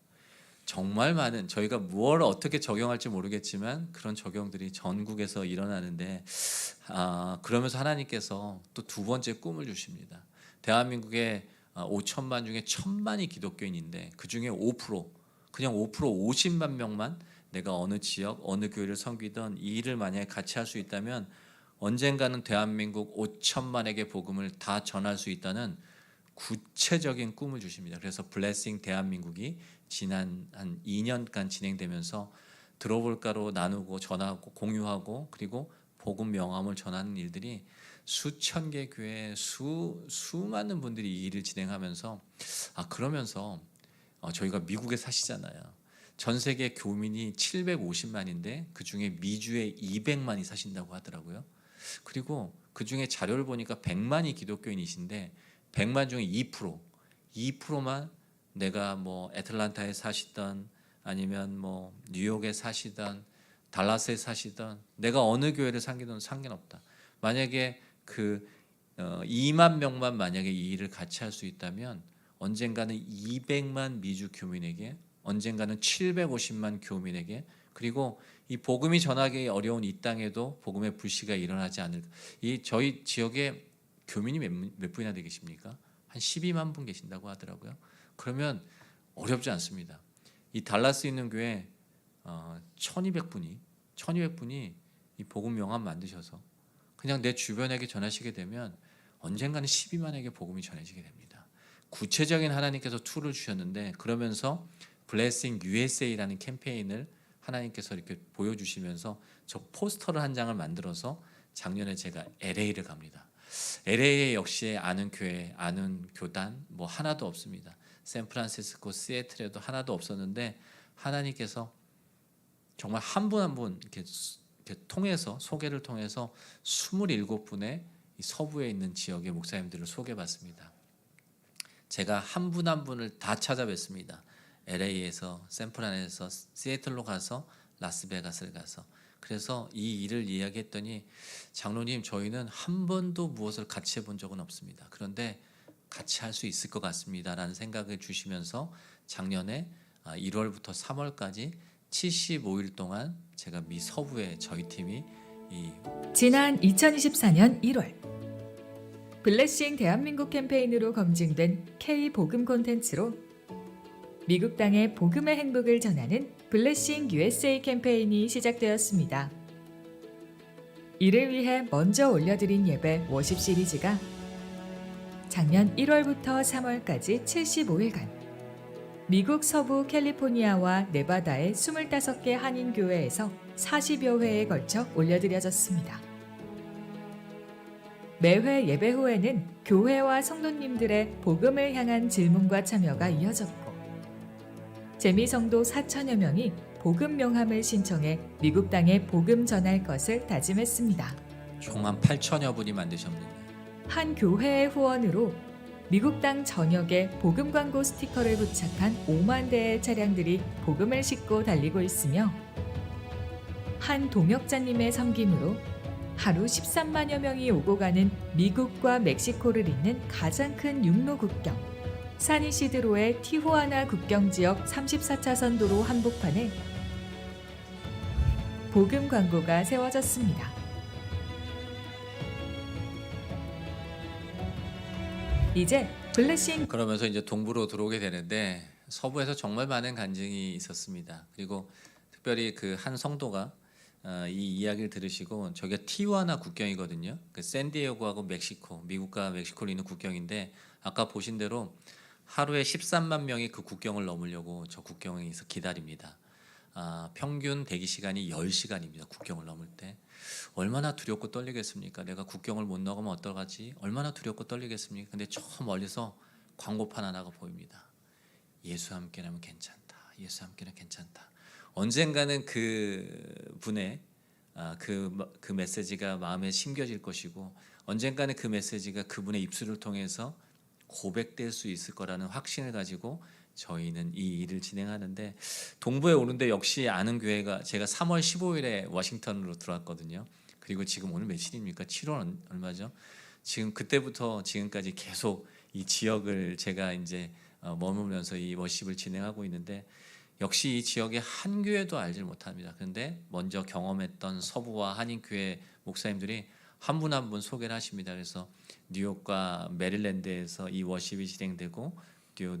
정말 많은, 저희가 무엇을 어떻게 적용할지 모르겠지만 그런 적용들이 전국에서 일어나는데, 그러면서 하나님께서 또 2번째 꿈을 주십니다. 대한민국에 5천만 중에 1,000만이 기독교인인데 그 중에 5%, 그냥 5%, 50만 명만 내가 어느 지역, 어느 교회를 섬기던 이 일을 만약에 같이 할 수 있다면 언젠가는 대한민국 5천만에게 복음을 다 전할 수 있다는 구체적인 꿈을 주십니다. 그래서 블레싱 대한민국이 지난 한 2년간 진행되면서 들어볼까로 나누고 전하고 공유하고 그리고 복음 명함을 전하는 일들이 수천 개 교회 수많은 분들이 이 일을 진행하면서, 그러면서 저희가 미국에 사시잖아요. 전 세계 교민이 750만인데 그 중에 미주에 200만이 사신다고 하더라고요. 그리고 그 중에 자료를 보니까 100만이 기독교인이신데 100만 중에 2%만 내가 뭐 애틀란타에 사시던 아니면 뭐 뉴욕에 사시던 달라스에 사시던 내가 어느 교회를 섬기든 상관없다. 만약에 그 2만 명만 만약에 이 일을 같이 할 수 있다면 언젠가는 200만 미주 교민에게, 언젠가는 750만 교민에게, 그리고 이 복음이 전하기 어려운 이 땅에도 복음의 불씨가 일어나지 않을까. 이 저희 지역에 교민이 몇 분이나 되십니까? 한 12만 분 계신다고 하더라고요. 그러면 어렵지 않습니다. 이 달라스 있는 교회 1200분이 이 복음 명함 만드셔서 그냥 내 주변에게 전하시게 되면 언젠가는 12만에게 복음이 전해지게 됩니다. 구체적인 하나님께서 툴을 주셨는데, 그러면서 블레싱 USA라는 캠페인을 하나님께서 이렇게 보여주시면서 저 포스터를 한 장을 만들어서 작년에 제가 LA를 갑니다. LA에 역시 아는 교회, 아는 교단 뭐 하나도 없습니다. 샌프란시스코, 시애틀에도 하나도 없었는데 하나님께서 정말 한 분 한 분 이렇게 통해서, 소개를 통해서 27분의 이 서부에 있는 지역의 목사님들을 소개받습니다. 제가 한 분 한 분을 다 찾아뵙습니다. LA에서, 샌프란에서, 시애틀로 가서, 라스베가스를 가서. 그래서 이 일을 이야기했더니, 장로님, 저희는 한 번도 무엇을 같이 해본 적은 없습니다. 그런데 같이 할 수 있을 것 같습니다 라는 생각을 주시면서 작년에 1월부터 3월까지 75일 동안 제가 미 서부에 저희 팀이 지난 2024년 1월 블레싱 대한민국 캠페인으로 검증된 K-복음 콘텐츠로 미국 땅의 복음의 행복을 전하는 블레싱 USA 캠페인이 시작되었습니다. 이를 위해 먼저 올려드린 예배 워십 시리즈가 작년 1월부터 3월까지 75일간 미국 서부 캘리포니아와 네바다의 25개 한인교회에서 40여 회에 걸쳐 올려드려졌습니다. 매회 예배 후에는 교회와 성도님들의 복음을 향한 질문과 참여가 이어졌고, 재미성도 4천여 명이 복음 명함을 신청해 미국 땅에 복음 전할 것을 다짐했습니다. 총 한 8천여 분이 만드셨습니다. 한 교회의 후원으로 미국 땅 전역에 복음 광고 스티커를 부착한 5만 대의 차량들이 복음을 싣고 달리고 있으며, 한 동역자님의 섬김으로 하루 13만여 명이 오고 가는 미국과 멕시코를 잇는 가장 큰 육로 국경 산이시드로의 티후아나 국경지역 34차선 도로 한복판에 복음 광고가 세워졌습니다. 이제 블레싱. 그러면서 이제 동부로 들어오게 되는데 서부에서 정말 많은 간증이 있었습니다. 그리고 특별히 그 한 성도가 이 이야기를 들으시고, 저기가 티후아나 국경이거든요. 그 샌디에고하고 멕시코, 미국과 멕시코를 있는 국경인데, 아까 보신 대로 하루에 13만 명이 그 국경을 넘으려고 저 국경에서 기다립니다. 평균 대기 시간이 10시간입니다. 국경을 넘을 때. 얼마나 두렵고 떨리겠습니까? 내가 국경을 못 넘으면 어떡하지? 얼마나 두렵고 떨리겠습니까? 근데 저 멀리서 광고판 하나가 보입니다. 예수 함께라면 괜찮다. 예수 함께는 괜찮다. 언젠가는 그 분의 그 메시지가 마음에 심겨질 것이고 언젠가는 그 메시지가 그분의 입술을 통해서 고백될 수 있을 거라는 확신을 가지고 저희는 이 일을 진행하는데 동부에 오는데 역시 아는 교회가 제가 3월 15일에 워싱턴으로 들어왔거든요. 그리고 지금 오늘 며칠입니까? 7월 얼마죠? 지금 그때부터 지금까지 계속 이 지역을 제가 이제 머물면서 이 워십을 진행하고 있는데 역시 이 지역의 한 교회도 알지 못합니다. 그런데 먼저 경험했던 서부와 한인교회 목사님들이 한 분 한 분 소개를 하십니다. 그래서 뉴욕과 메릴랜드에서 이 워십이 진행되고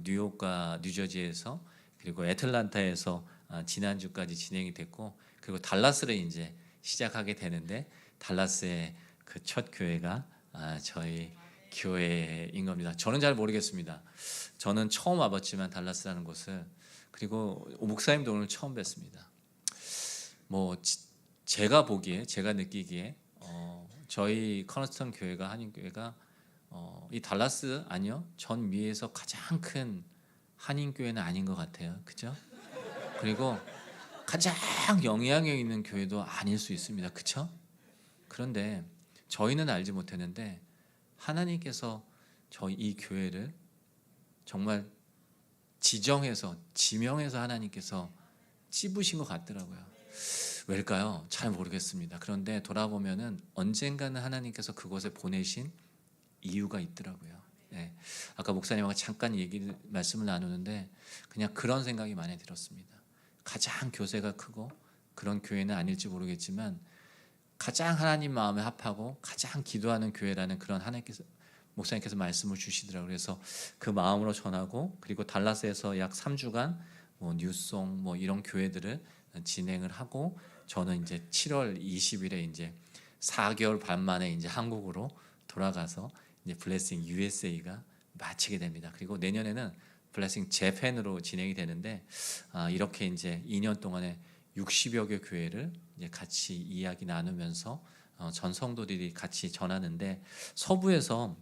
뉴욕과 뉴저지에서 그리고 애틀란타에서 지난주까지 진행이 됐고 그리고 달라스를 이제 시작하게 되는데 달라스의 그 첫 교회가 저희 교회인 겁니다. 저는 잘 모르겠습니다. 저는 처음 와봤지만 달라스라는 곳을 그리고 목사님도 오늘 처음 뵀습니다. 뭐 제가 보기에 제가 느끼기에 저희 커너스턴 교회가 한인 교회가 이 달라스 아니요 전 미에서 가장 큰 한인 교회는 아닌 것 같아요. 그죠? 그리고 가장 영향력 있는 교회도 아닐 수 있습니다. 그렇죠? 그런데 저희는 알지 못했는데 하나님께서 저희 이 교회를 정말 지정해서 지명해서 하나님께서 찝으신 것 같더라고요. 왜일까요? 잘 모르겠습니다. 그런데 돌아보면은 언젠가는 하나님께서 그곳에 보내신 이유가 있더라고요. 네. 아까 목사님하고 잠깐 말씀을 나누는데 그냥 그런 생각이 많이 들었습니다. 가장 교세가 크고 그런 교회는 아닐지 모르겠지만 가장 하나님 마음에 합하고 가장 기도하는 교회라는 그런 하나님께서 목사님께서 말씀을 주시더라고요. 그래서 그 마음으로 전하고 그리고 달라스에서 약 3주간 뭐 뉴송 뭐 이런 교회들을 진행을 하고 저는 이제 7월 20일에 이제 4개월 반 만에 이제 한국으로 돌아가서 이제 블레싱 USA가 마치게 됩니다. 그리고 내년에는 블레싱 재팬으로 진행이 되는데 이렇게 이제 2년 동안에 60여 개 교회를 이제 같이 이야기 나누면서 전 성도들이 같이 전하는데 서부에서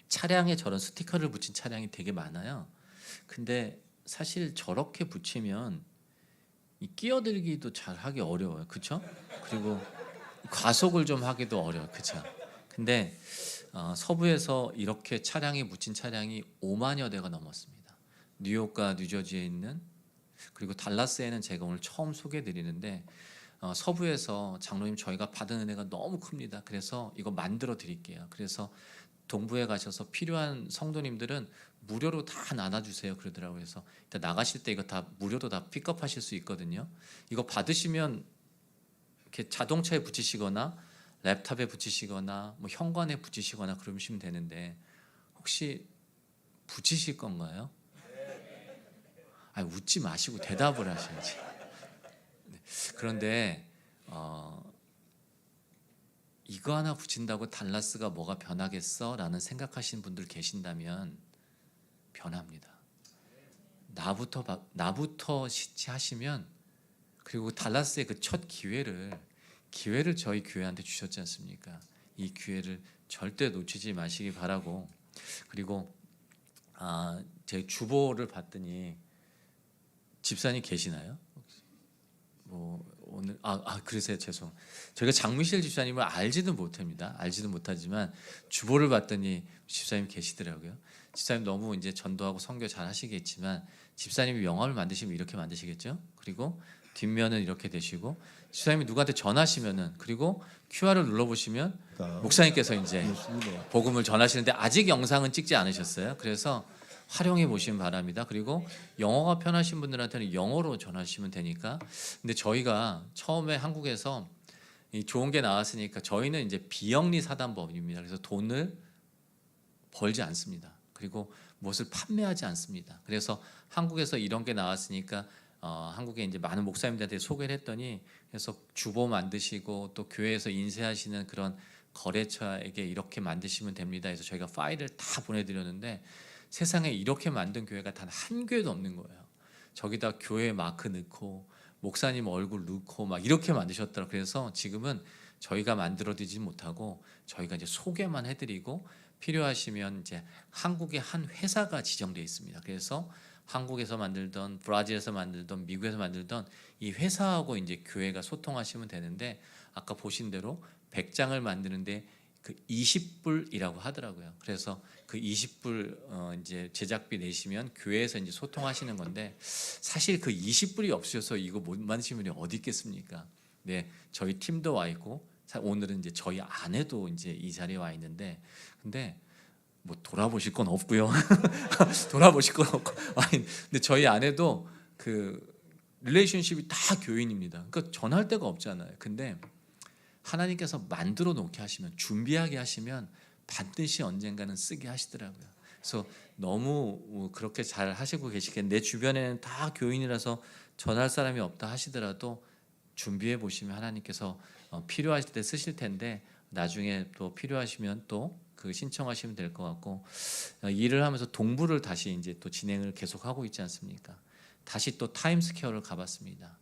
차량에 저런 스티커를 붙인 차량이 되게 많아요. 근데 사실 저렇게 붙이면 이 끼어들기도 잘 하기 어려워요. 그렇죠? 그리고 과속을 좀 하기도 어려워요. 그렇죠? 근데 서부에서 이렇게 차량이 붙인 차량이 5만여 대가 넘었습니다. 뉴욕과 뉴저지에 있는 그리고 달라스에는 제가 오늘 처음 소개해 드리는데 서부에서 장로님 저희가 받은 은혜가 너무 큽니다. 그래서 이거 만들어 드릴게요. 그래서 동부에 가셔서 필요한 성도님들은 무료로 다 나눠주세요 그러더라고요. 그래서 일단 나가실 때 이거 다 무료로 다 픽업하실 수 있거든요. 이거 받으시면 이렇게 자동차에 붙이시거나 랩탑에 붙이시거나 뭐 현관에 붙이시거나 그러시면 되는데 혹시 붙이실 건가요? 아니, 웃지 마시고 대답을 하셔야지. 네. 그런데 이거 하나 붙인다고 달라스가 뭐가 변하겠어? 라는 생각하시는 분들 계신다면 변합니다. 나부터 하시면 그리고 달라스의 그 첫 기회를 저희 교회한테 주셨지 않습니까? 이 기회를 절대 놓치지 마시기 바라고 그리고 제 주보를 봤더니 집사님 계시나요? 뭐 오늘 그러세요. 죄송. 저희가 장미실 집사님을 알지도 못합니다. 알지도 못하지만 주보를 봤더니 집사님 계시더라고요. 집사님 너무 이제 전도하고 선교 잘 하시겠지만 집사님이 영화를 만드시면 이렇게 만드시겠죠? 그리고 뒷면은 이렇게 되시고 집사님이 누구한테 전하시면은 그리고 QR을 눌러보시면 목사님께서 이제 복음을 전하시는데 아직 영상은 찍지 않으셨어요. 그래서 활용해 보시면 바랍니다. 그리고 영어가 편하신 분들한테는 영어로 전하시면 되니까. 근데 저희가 처음에 한국에서 이 좋은 게 나왔으니까 저희는 이제 비영리 사단법인입니다. 그래서 돈을 벌지 않습니다. 그리고 무엇을 판매하지 않습니다. 그래서 한국에서 이런 게 나왔으니까 한국에 이제 많은 목사님들한테 소개를 했더니 그래서 주보 만드시고 또 교회에서 인쇄하시는 그런 거래처에게 이렇게 만드시면 됩니다. 그래서 저희가 파일을 다 보내드렸는데 세상에 이렇게 만든 교회가 단 한 교회도 없는 거예요. 저기다 교회 마크 넣고 목사님 얼굴 넣고 막 이렇게 만드셨더라고요. 그래서 지금은 저희가 만들어드리지 못하고 저희가 이제 소개만 해드리고 필요하시면 이제 한국의 한 회사가 지정되어 있습니다. 그래서 한국에서 만들던 브라질에서 만들던 미국에서 만들던 이 회사하고 이제 교회가 소통하시면 되는데 아까 보신 대로 100장을 만드는데 그 20불이라고 하더라고요. 그래서 그 20불 이제 제작비 내시면 교회에서 이제 소통하시는 건데 사실 그 20불이 없으셔서 이거 못 만드시는 분이 어디 있겠습니까? 네, 저희 팀도 와 있고 오늘은 이제 저희 아내도 이제 이 자리에 와 있는데 근데 뭐 돌아보실 건 없고요. 돌아보실 건 없고 아니 근데 저희 아내도 그 릴레이션십이 다 교인입니다. 그러니까 전할 데가 없잖아요. 근데 하나님께서 만들어 놓게 하시면 준비하게 하시면 반드시 언젠가는 쓰게 하시더라고요. 그래서 너무 그렇게 잘 하시고 계시겠는데 내 주변에는 다 교인이라서 전할 사람이 없다 하시더라도 준비해 보시면 하나님께서 필요하실 때 쓰실 텐데 나중에 또 필요하시면 또 그 신청하시면 될 것 같고 일을 하면서 동부를 다시 이제 또 진행을 계속하고 있지 않습니까? 다시 또 타임스퀘어를 가봤습니다.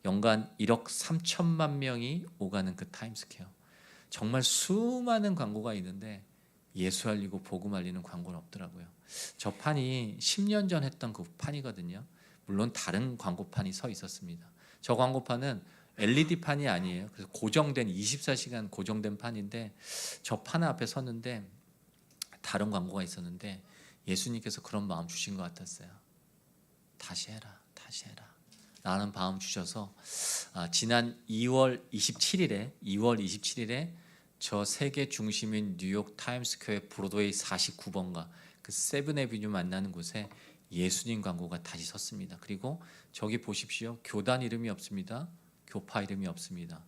연간 1억 3천만 명이 오가는 그 타임스퀘어. 정말 수많은 광고가 있는데 예수 알리고 복음 알리는 광고는 없더라고요. 저 판이 10년 전 했던 그 판이거든요. 물론 다른 광고판이 서 있었습니다. 저 광고판은 LED판이 아니에요. 그래서 고정된 24시간 고정된 판인데 저 판 앞에 섰는데 다른 광고가 있었는데 예수님께서 그런 마음 주신 것 같았어요. 다시 해라, 다시 해라 라는 마음 주셔서 지난 2월 27일에 저 세계 중심인 뉴욕 타임스퀘어 브로드웨이 49번가 그 세븐에비뉴 만나는 곳에 예수님 광고가 다시 섰습니다. 그리고 저기 보십시오. 교단 이름이 없습니다. 교파 이름이 없습니다.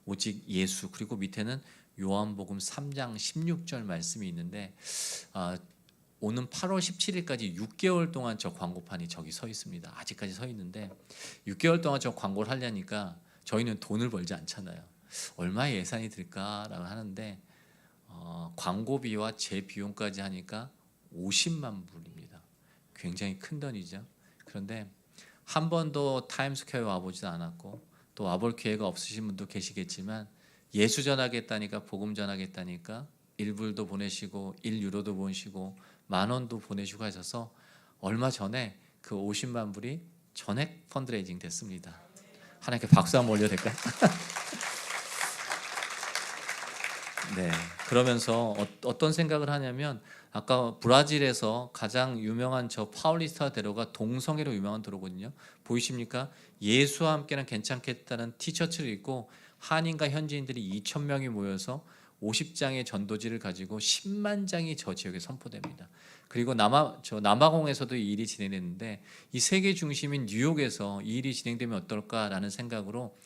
오직 예수. 그리고 밑에는 요한복음 3장 16절 말씀이 있는데 오는 8월 17일까지 6개월 동안 저 광고판이 저기 서 있습니다. 아직까지 서 있는데 6개월 동안 저 광고를 하려니까 저희는 돈을 벌지 않잖아요. 얼마의 예산이 들까라고 하는데 광고비와 제 비용까지 하니까 50만 불입니다. 굉장히 큰 돈이죠. 그런데 한 번도 타임스퀘어에 와보지도 않았고 또 와볼 기회가 없으신 분도 계시겠지만 예수 전하겠다니까 복음 전하겠다니까 1불도 보내시고 1유로도 보내시고 10,000원도 보내시고 하셔서 얼마 전에 그 50만 불이 전액 펀드레이징 됐습니다. 하나님께 박수 한번 올려도 될까요? 네, 그러면서 어떤 생각을 하냐면 아까 브라질에서 가장 유명한 저 파울리스타 대로가 동성애로 유명한 도로거든요. 보이십니까? 예수와 함께는 괜찮겠다는 티셔츠를 입고 한인과 현지인들이 2,000명이 모여서 50장의 전도지를 가지고 10만 장이 저 지역에 선포됩니다. 그리고 남아공에서도 이 일이 진행됐는데 이 세계 중심인 뉴욕에서 이 일이 진행되면 어떨까라는 생각으로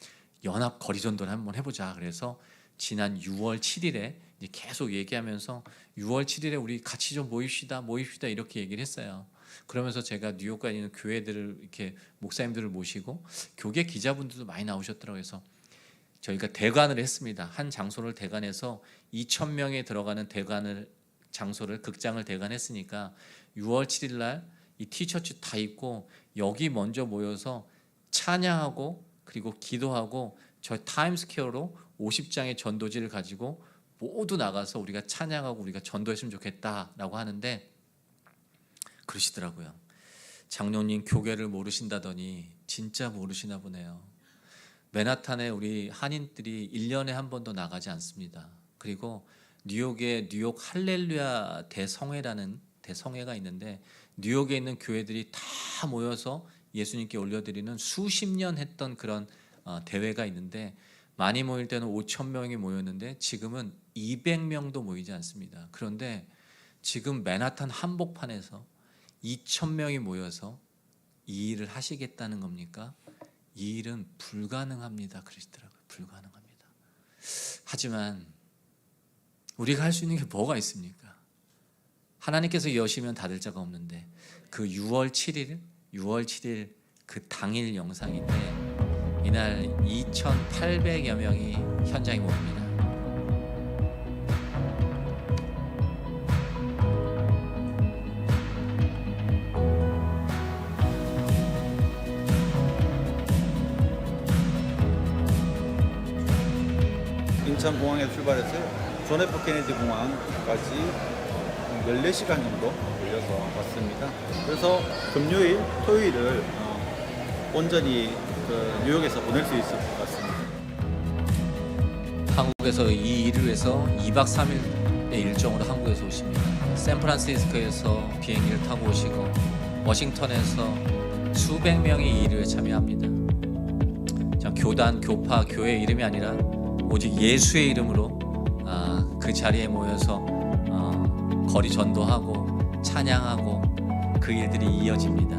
연합 거리전도를 한번 해보자. 그래서 지난 6월 7일에 이제 계속 얘기하면서 6월 7일에 우리 같이 좀 모입시다 이렇게 얘기를 했어요. 그러면서 제가 뉴욕에 있는 교회들을 이렇게 목사님들을 모시고 교계 기자분들도 많이 나오셨더라고요. 그래서 저희가 대관을 했습니다. 한 장소를 대관해서 2,000명에 들어가는 장소를 극장을 대관했으니까 6월 7일 날 이 티셔츠 다 입고 여기 먼저 모여서 찬양하고 그리고 기도하고 저 타임스퀘어로 50장의 전도지를 가지고 모두 나가서 우리가 찬양하고 우리가 전도했으면 좋겠다라고 하는데 그러시더라고요. 장로님 교계를 모르신다더니 진짜 모르시나 보네요. 맨하탄에 우리 한인들이 1년에 한 번도 나가지 않습니다. 그리고 뉴욕에 뉴욕 할렐루야 대성회라는 대성회가 있는데 뉴욕에 있는 교회들이 다 모여서 예수님께 올려드리는 수십 년 했던 그런 대회가 있는데 많이 모일 때는 5,000명이 모였는데 지금은 200명도 모이지 않습니다. 그런데 지금 맨하탄 한복판에서 2,000명이 모여서 이 일을 하시겠다는 겁니까? 이 일은 불가능합니다. 그러시더라고요. 불가능합니다. 하지만 우리가 할 수 있는 게 뭐가 있습니까? 하나님께서 여시면 닫을 자가 없는데 그 6월 7일 그 당일 영상인데 이날 2,800여 명이 현장에 모입니다. 인천공항에서 출발했어요. 존 F 케네디 공항까지 14시간 정도 걸려서 왔습니다. 그래서 금요일, 토요일을 온전히 뉴욕에서 보낼 수 있을 것 같습니다. 한국에서 이 일을 위해서 2박 3일의 일정으로 한국에서 오십니다. 샌프란시스코에서 비행기를 타고 오시고 워싱턴에서 수백 명이 이 일에 참여합니다. 교단, 교파, 교회 이름이 아니라 오직 예수의 이름으로 그 자리에 모여서 거리 전도하고 찬양하고 그 일들이 이어집니다.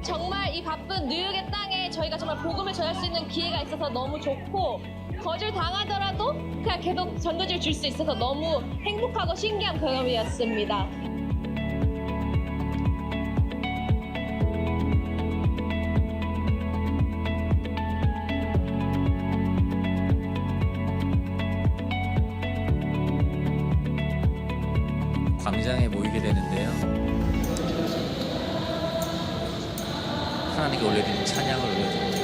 정말 이 바쁜 뉴욕의 땅에 저희가 정말 복음을 전할 수 있는 기회가 있어서 너무 좋고, 거절 당하더라도 그냥 계속 전도지를 줄 수 있어서 너무 행복하고 신기한 경험이었습니다. 광장에 모이게 되는데요. 하나님께 올려드리는 찬양을 올려드립니다.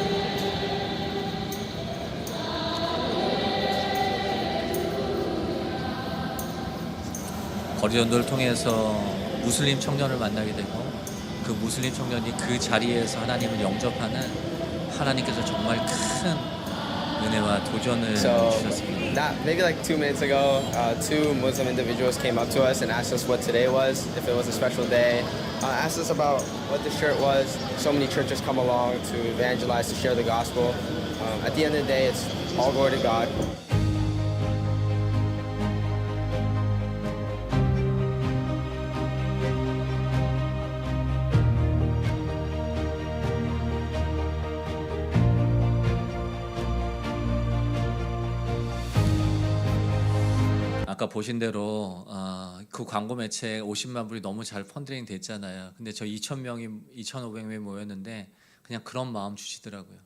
거리 전도를 통해서 무슬림 청년을 만나게 되고, 그 무슬림 청년이 그 자리에서 하나님을 영접하는 하나님께서 정말 큰 은혜와 도전을 주셨습니다. Maybe like 2 minutes ago, 2 Muslim individuals came up to us and asked us what today was, if it was a special day. Asked us about what the shirt was. So many churches come along to evangelize, to share the gospel. At the end of the day, it's all glory to God. 아까 보신 대로 그 광고 매체 50만 불이 너무 잘 펀드링 됐잖아요. 근데 저 2,000명이 2,500명이 모였는데 그냥 그런 마음 주시더라고요.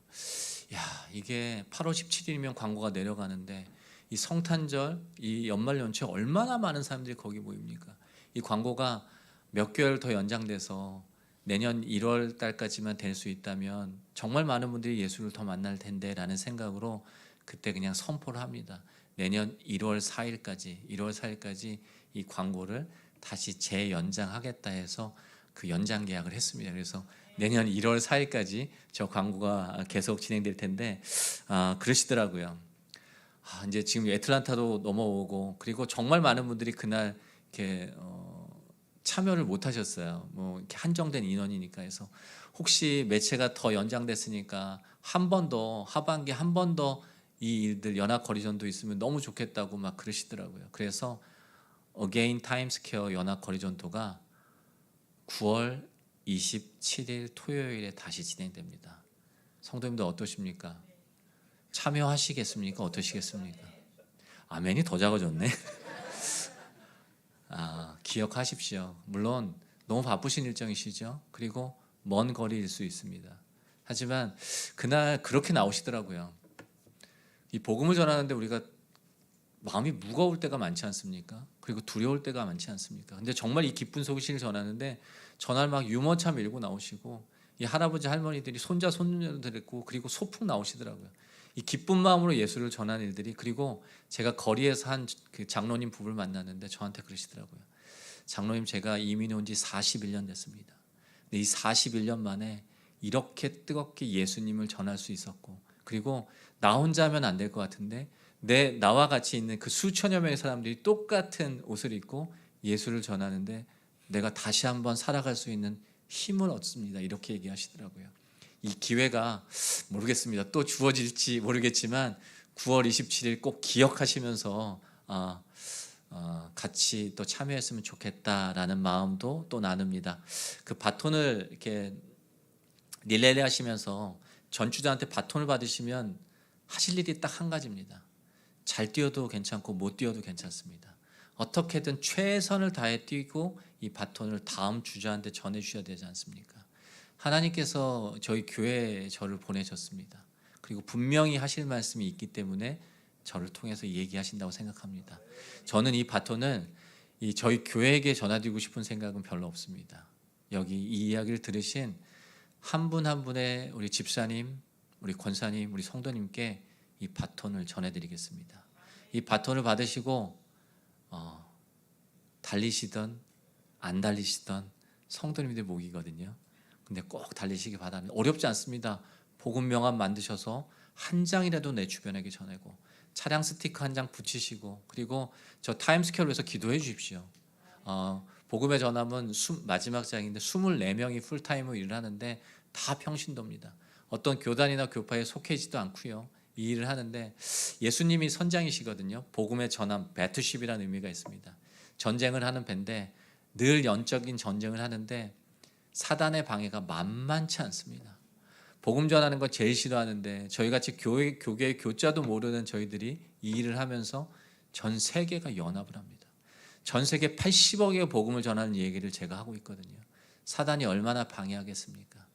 야, 이게 8월 17일이면 광고가 내려가는데 이 성탄절, 이 연말 연초에 얼마나 많은 사람들이 거기 모입니까? 이 광고가 몇 개월 더 연장돼서 내년 1월 달까지만 될 수 있다면 정말 많은 분들이 예수를 더 만날 텐데라는 생각으로 그때 그냥 선포를 합니다. 내년 1월 4일까지 이 광고를 다시 재연장하겠다 해서 그 연장 계약을 했습니다. 그래서 내년 1월 4일까지 저 광고가 계속 진행될 텐데 그러시더라고요. 이제 지금 애틀란타도 넘어오고, 그리고 정말 많은 분들이 그날 이렇게 참여를 못 하셨어요. 뭐 이렇게 한정된 인원이니까 해서 혹시 매체가 더 연장됐으니까 한 번 더, 하반기 한 번 더 이 일들 연합 거리전도 있으면 너무 좋겠다고 막 그러시더라고요. 그래서 어게인 타임스퀘어 연합 거리전도가 9월 27일 토요일에 다시 진행됩니다. 성도님들 어떠십니까? 참여하시겠습니까? 어떠시겠습니까? 아멘이 더 작아졌네. 기억하십시오. 물론 너무 바쁘신 일정이시죠. 그리고 먼 거리일 수 있습니다. 하지만 그날 그렇게 나오시더라고요. 이 복음을 전하는데 우리가 마음이 무거울 때가 많지 않습니까? 그리고 두려울 때가 많지 않습니까? 근데 정말 이 기쁜 소식을 전하는데 전날 막 유모차 밀고 나오시고, 이 할아버지 할머니들이 손자 손녀들 있고, 그리고 소풍 나오시더라고요. 이 기쁜 마음으로 예수를 전하는 일들이. 그리고 제가 거리에서 한 그 장로님 부부를 만났는데 저한테 그러시더라고요. 장로님, 제가 이민 온 지 41년 됐습니다. 근데 이 41년 만에 이렇게 뜨겁게 예수님을 전할 수 있었고, 그리고 나 혼자 하면 안 될 것 같은데 나와 같이 있는 그 수천여 명의 사람들이 똑같은 옷을 입고 예수를 전하는데 내가 다시 한번 살아갈 수 있는 힘을 얻습니다. 이렇게 얘기하시더라고요. 이 기회가 모르겠습니다. 또 주어질지 모르겠지만 9월 27일 꼭 기억하시면서 같이 또 참여했으면 좋겠다라는 마음도 또 나눕니다. 그 바톤을 이렇게 릴레이 하시면서 전주자한테 바톤을 받으시면 하실 일이 딱 한 가지입니다. 잘 뛰어도 괜찮고 못 뛰어도 괜찮습니다. 어떻게든 최선을 다해 뛰고 이 바톤을 다음 주자한테 전해주셔야 되지 않습니까? 하나님께서 저희 교회에 저를 보내셨습니다. 그리고 분명히 하실 말씀이 있기 때문에 저를 통해서 얘기하신다고 생각합니다. 저는 이 바톤을 저희 교회에게 전해드리고 싶은 생각은 별로 없습니다. 여기 이 이야기를 들으신 한 분 한 분의 우리 집사님, 우리 권사님, 우리 성도님께 이 바톤을 전해드리겠습니다. 이 바톤을 받으시고 달리시던 안 달리시던 성도님들 목이거든요. 근데 꼭 달리시기 바랍니다. 어렵지 않습니다. 복음 명함 만드셔서 한 장이라도 내 주변에게 전하고 차량 스티커 한 장 붙이시고 그리고 저 타임스퀘어로 해서 기도해 주십시오. 복음의 전함은 마지막 장인데 24명이 풀타임으로 일을 하는데 다 평신도입니다. 어떤 교단이나 교파에 속해지도 않고요. 이 일을 하는데 예수님이 선장이시거든요. 복음의 전함, 배투십이라는 의미가 있습니다. 전쟁을 하는 배인데 늘 영적인 전쟁을 하는데 사단의 방해가 만만치 않습니다. 복음 전하는 거 제일 싫어하는데 저희같이 교계의 교자도 모르는 저희들이 이 일을 하면서 전 세계가 연합을 합니다. 전 세계 80억의 복음을 전하는 얘기를 제가 하고 있거든요. 사단이 얼마나 방해하겠습니까?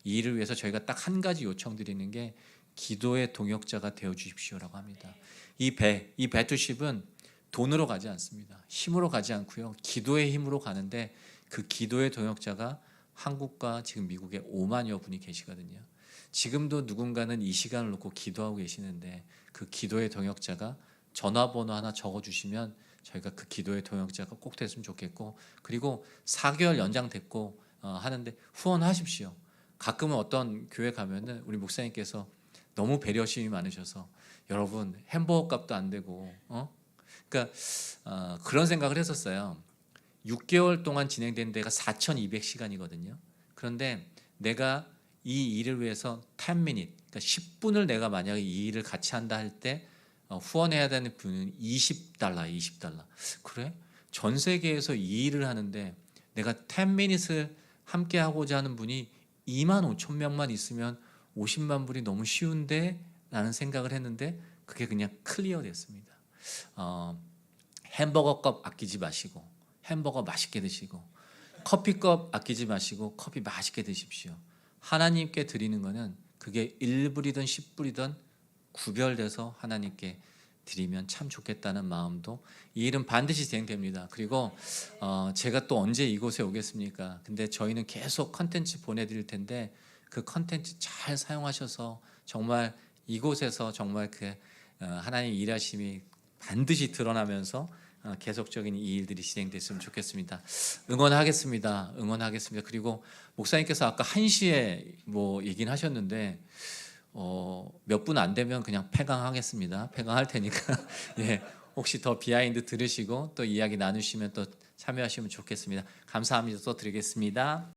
이 일을 위해서 저희가 딱 한 가지 요청드리는 게 기도의 동역자가 되어 주십시오라고 합니다. 이 배투십은 돈으로 가지 않습니다. 힘으로 가지 않고요. 기도의 힘으로 가는데 그 기도의 동역자가 한국과 지금 미국에 5만여 분이 계시거든요. 지금도 누군가는 이 시간을 놓고 기도하고 계시는데 그 기도의 동역자가 전화번호 하나 적어주시면 저희가 그 기도의 동역자가 꼭 됐으면 좋겠고 그리고 4개월 연장됐고 하는데 후원하십시오. 가끔은 어떤 교회 가면은 우리 목사님께서 너무 배려심이 많으셔서 여러분 햄버거 값도 안 되고 그러니까 그런 생각을 했었어요. 6개월 동안 진행된 데가 4,200시간이거든요. 그런데 내가 이 일을 위해서 10minute, 그러니까 10분을 내가 만약에 이 일을 같이 한다 할 때 후원해야 되는 분은 $20. 그래? 전 세계에서 이 일을 하는데 내가 10minutes을 함께 하고자 하는 분이 25,000명만 있으면 50만 불이 너무 쉬운데? 라는 생각을 했는데 그게 그냥 클리어 됐습니다. 햄버거 값 아끼지 마시고 햄버거 맛있게 드시고 커피 값 아끼지 마시고 커피 맛있게 드십시오. 하나님께 드리는 거는 그게 1불이든 10불이든 구별돼서 하나님께 드리면 참 좋겠다는 마음도 이 일은 반드시 진행됩니다. 그리고 제가 또 언제 이곳에 오겠습니까? 근데 저희는 계속 컨텐츠 보내드릴 텐데 그 컨텐츠 잘 사용하셔서 정말 이곳에서 정말 그 하나님 일하심이 반드시 드러나면서 계속적인 이 일들이 진행됐으면 좋겠습니다. 응원하겠습니다. 그리고 목사님께서 아까 1시에 뭐 얘기는 하셨는데 몇 분 안 되면 그냥 폐강하겠습니다. 폐강할 테니까 예, 혹시 더 비하인드 들으시고 또 이야기 나누시면 또 참여하시면 좋겠습니다. 감사합니다. 또 드리겠습니다.